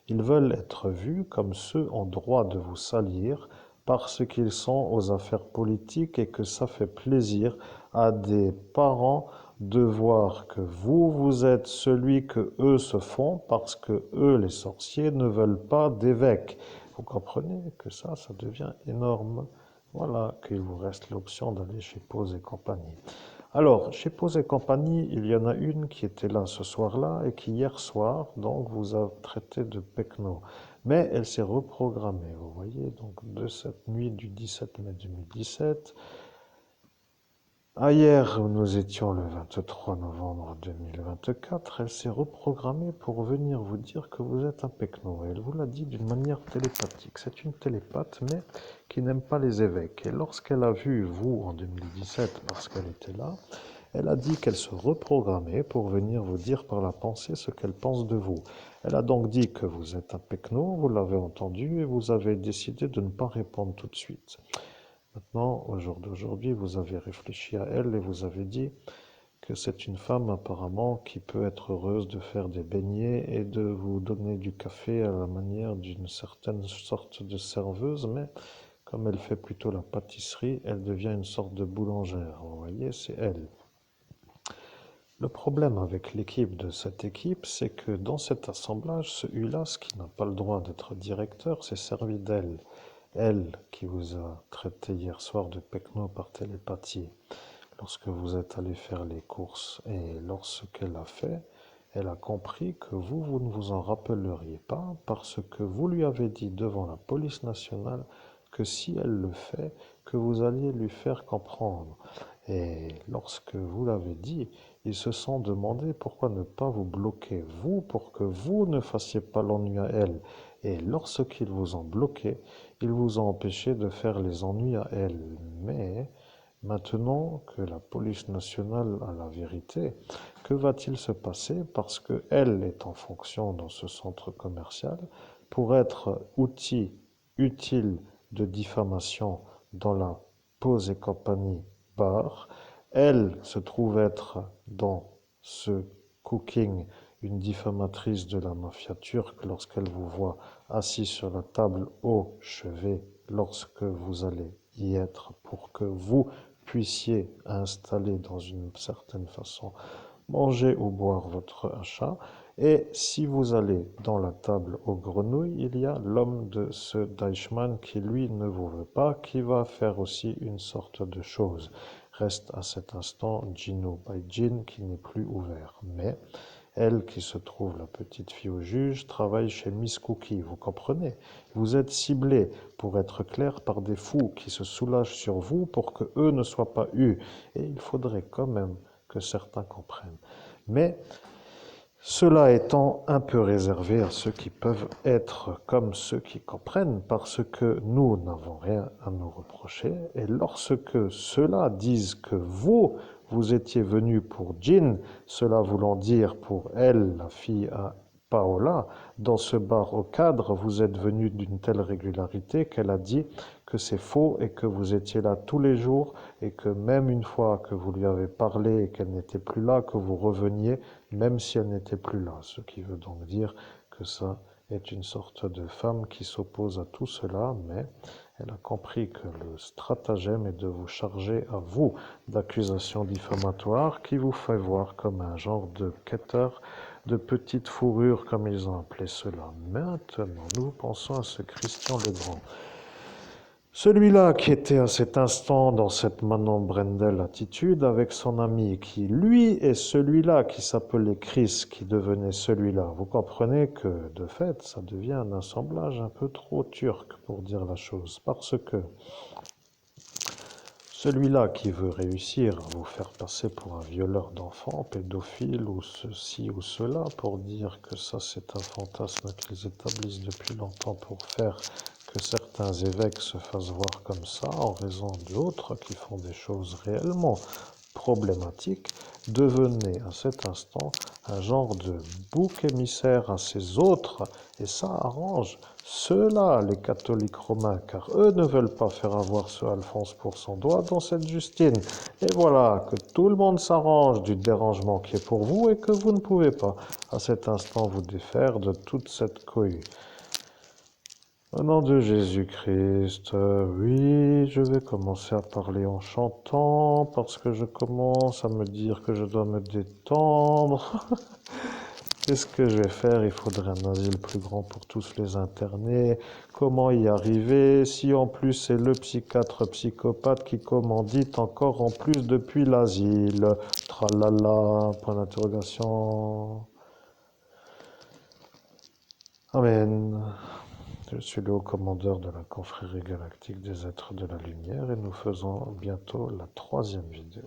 Ils veulent être vus comme ceux en droit de vous salir parce qu'ils sont aux affaires politiques et que ça fait plaisir à des parents de voir que vous êtes celui que eux se font parce que eux, les sorciers, ne veulent pas d'évêque. Vous comprenez que ça devient énorme. Voilà, qu'il vous reste l'option d'aller chez Pose et compagnie. Alors, chez Pose et compagnie, il y en a une qui était là ce soir-là et qui hier soir, donc, vous a traité de pecno. Mais elle s'est reprogrammée, vous voyez, donc de cette nuit du 17 mai 2017. Hier, nous étions le 23 novembre 2024, elle s'est reprogrammée pour venir vous dire que vous êtes un pecno. Elle vous l'a dit d'une manière télépathique. C'est une télépathe, mais qui n'aime pas les évêques. Et lorsqu'elle a vu vous en 2017, parce qu'elle était là, Elle a dit qu'elle se reprogrammait pour venir vous dire par la pensée ce qu'elle pense de vous. Elle a donc dit que vous êtes un pecno, vous l'avez entendu et vous avez décidé de ne pas répondre tout de suite. Maintenant, au jour d'aujourd'hui, vous avez réfléchi à elle et vous avez dit que c'est une femme apparemment qui peut être heureuse de faire des beignets et de vous donner du café à la manière d'une certaine sorte de serveuse, mais comme elle fait plutôt la pâtisserie, elle devient une sorte de boulangère. Vous voyez, c'est elle. Le problème avec l'équipe de cette équipe, c'est que dans cet assemblage, ce Ulas qui n'a pas le droit d'être directeur s'est servi d'elle. Elle qui vous a traité hier soir de pecno par télépathie lorsque vous êtes allé faire les courses. Et lorsqu'elle a fait, elle a compris que vous ne vous en rappelleriez pas parce que vous lui avez dit devant la police nationale que si elle le fait, que vous alliez lui faire comprendre. Et lorsque vous l'avez dit, ils se sont demandé pourquoi ne pas vous bloquer, vous, pour que vous ne fassiez pas l'ennui à elle. Et lorsqu'ils vous ont bloqué, ils vous ont empêché de faire les ennuis à elle. Mais maintenant que la police nationale a la vérité, que va-t-il se passer parce qu'elle est en fonction dans ce centre commercial pour être outil utile de diffamation dans la Pause et compagnie bar. Elle se trouve être dans ce cooking une diffamatrice de la mafia turque lorsqu'elle vous voit assis sur la table au chevet lorsque vous allez y être pour que vous puissiez installer dans une certaine façon manger ou boire votre achat. Et si vous allez dans la table aux grenouilles, il y a l'homme de ce Deichmann qui, lui, ne vous veut pas, qui va faire aussi une sorte de chose. Reste à cet instant Gino by Jean qui n'est plus ouvert. Mais elle, qui se trouve la petite fille au juge, travaille chez Miss Cookie, vous comprenez? Vous êtes ciblé, pour être clair, par des fous qui se soulagent sur vous pour que eux ne soient pas eus. Et il faudrait quand même que certains comprennent. Mais cela étant un peu réservé à ceux qui peuvent être comme ceux qui comprennent, parce que nous n'avons rien à nous reprocher, et lorsque ceux-là disent que vous étiez venu pour Jean, cela voulant dire pour elle, la fille à Paola, dans ce bar au cadre, vous êtes venu d'une telle régularité qu'elle a dit que c'est faux et que vous étiez là tous les jours et que même une fois que vous lui avez parlé et qu'elle n'était plus là, que vous reveniez même si elle n'était plus là. Ce qui veut donc dire que ça est une sorte de femme qui s'oppose à tout cela, mais elle a compris que le stratagème est de vous charger à vous d'accusations diffamatoires qui vous fait voir comme un genre de quêteur de petites fourrures, comme ils ont appelé cela. Maintenant, nous pensons à ce Christian le Grand. Celui-là qui était à cet instant dans cette Manon Brendel attitude avec son ami, qui lui est celui-là qui s'appelait Chris, qui devenait celui-là. Vous comprenez que, de fait, ça devient un assemblage un peu trop turc pour dire la chose, parce que celui-là qui veut réussir à vous faire passer pour un violeur d'enfants, pédophile ou ceci ou cela, pour dire que ça c'est un fantasme qu'ils établissent depuis longtemps pour faire que certains évêques se fassent voir comme ça en raison d'autres qui font des choses réellement problématiques, devenait à cet instant un genre de bouc émissaire à ces autres, et ça arrange ceux-là, les catholiques romains, car eux ne veulent pas faire avoir ce Alphonse pour son doigt dans cette Justine. Et voilà, que tout le monde s'arrange du dérangement qui est pour vous et que vous ne pouvez pas, à cet instant, vous défaire de toute cette cohue. Au nom de Jésus-Christ, oui, je vais commencer à parler en chantant parce que je commence à me dire que je dois me détendre. Qu'est-ce que je vais faire? Il faudrait un asile plus grand pour tous les interner. Comment y arriver? Si en plus c'est le psychiatre psychopathe qui commandite encore en plus depuis l'asile. Tralala, point d'interrogation. Amen. Je suis le haut commandeur de la confrérie galactique des êtres de la lumière et nous faisons bientôt la 3e vidéo.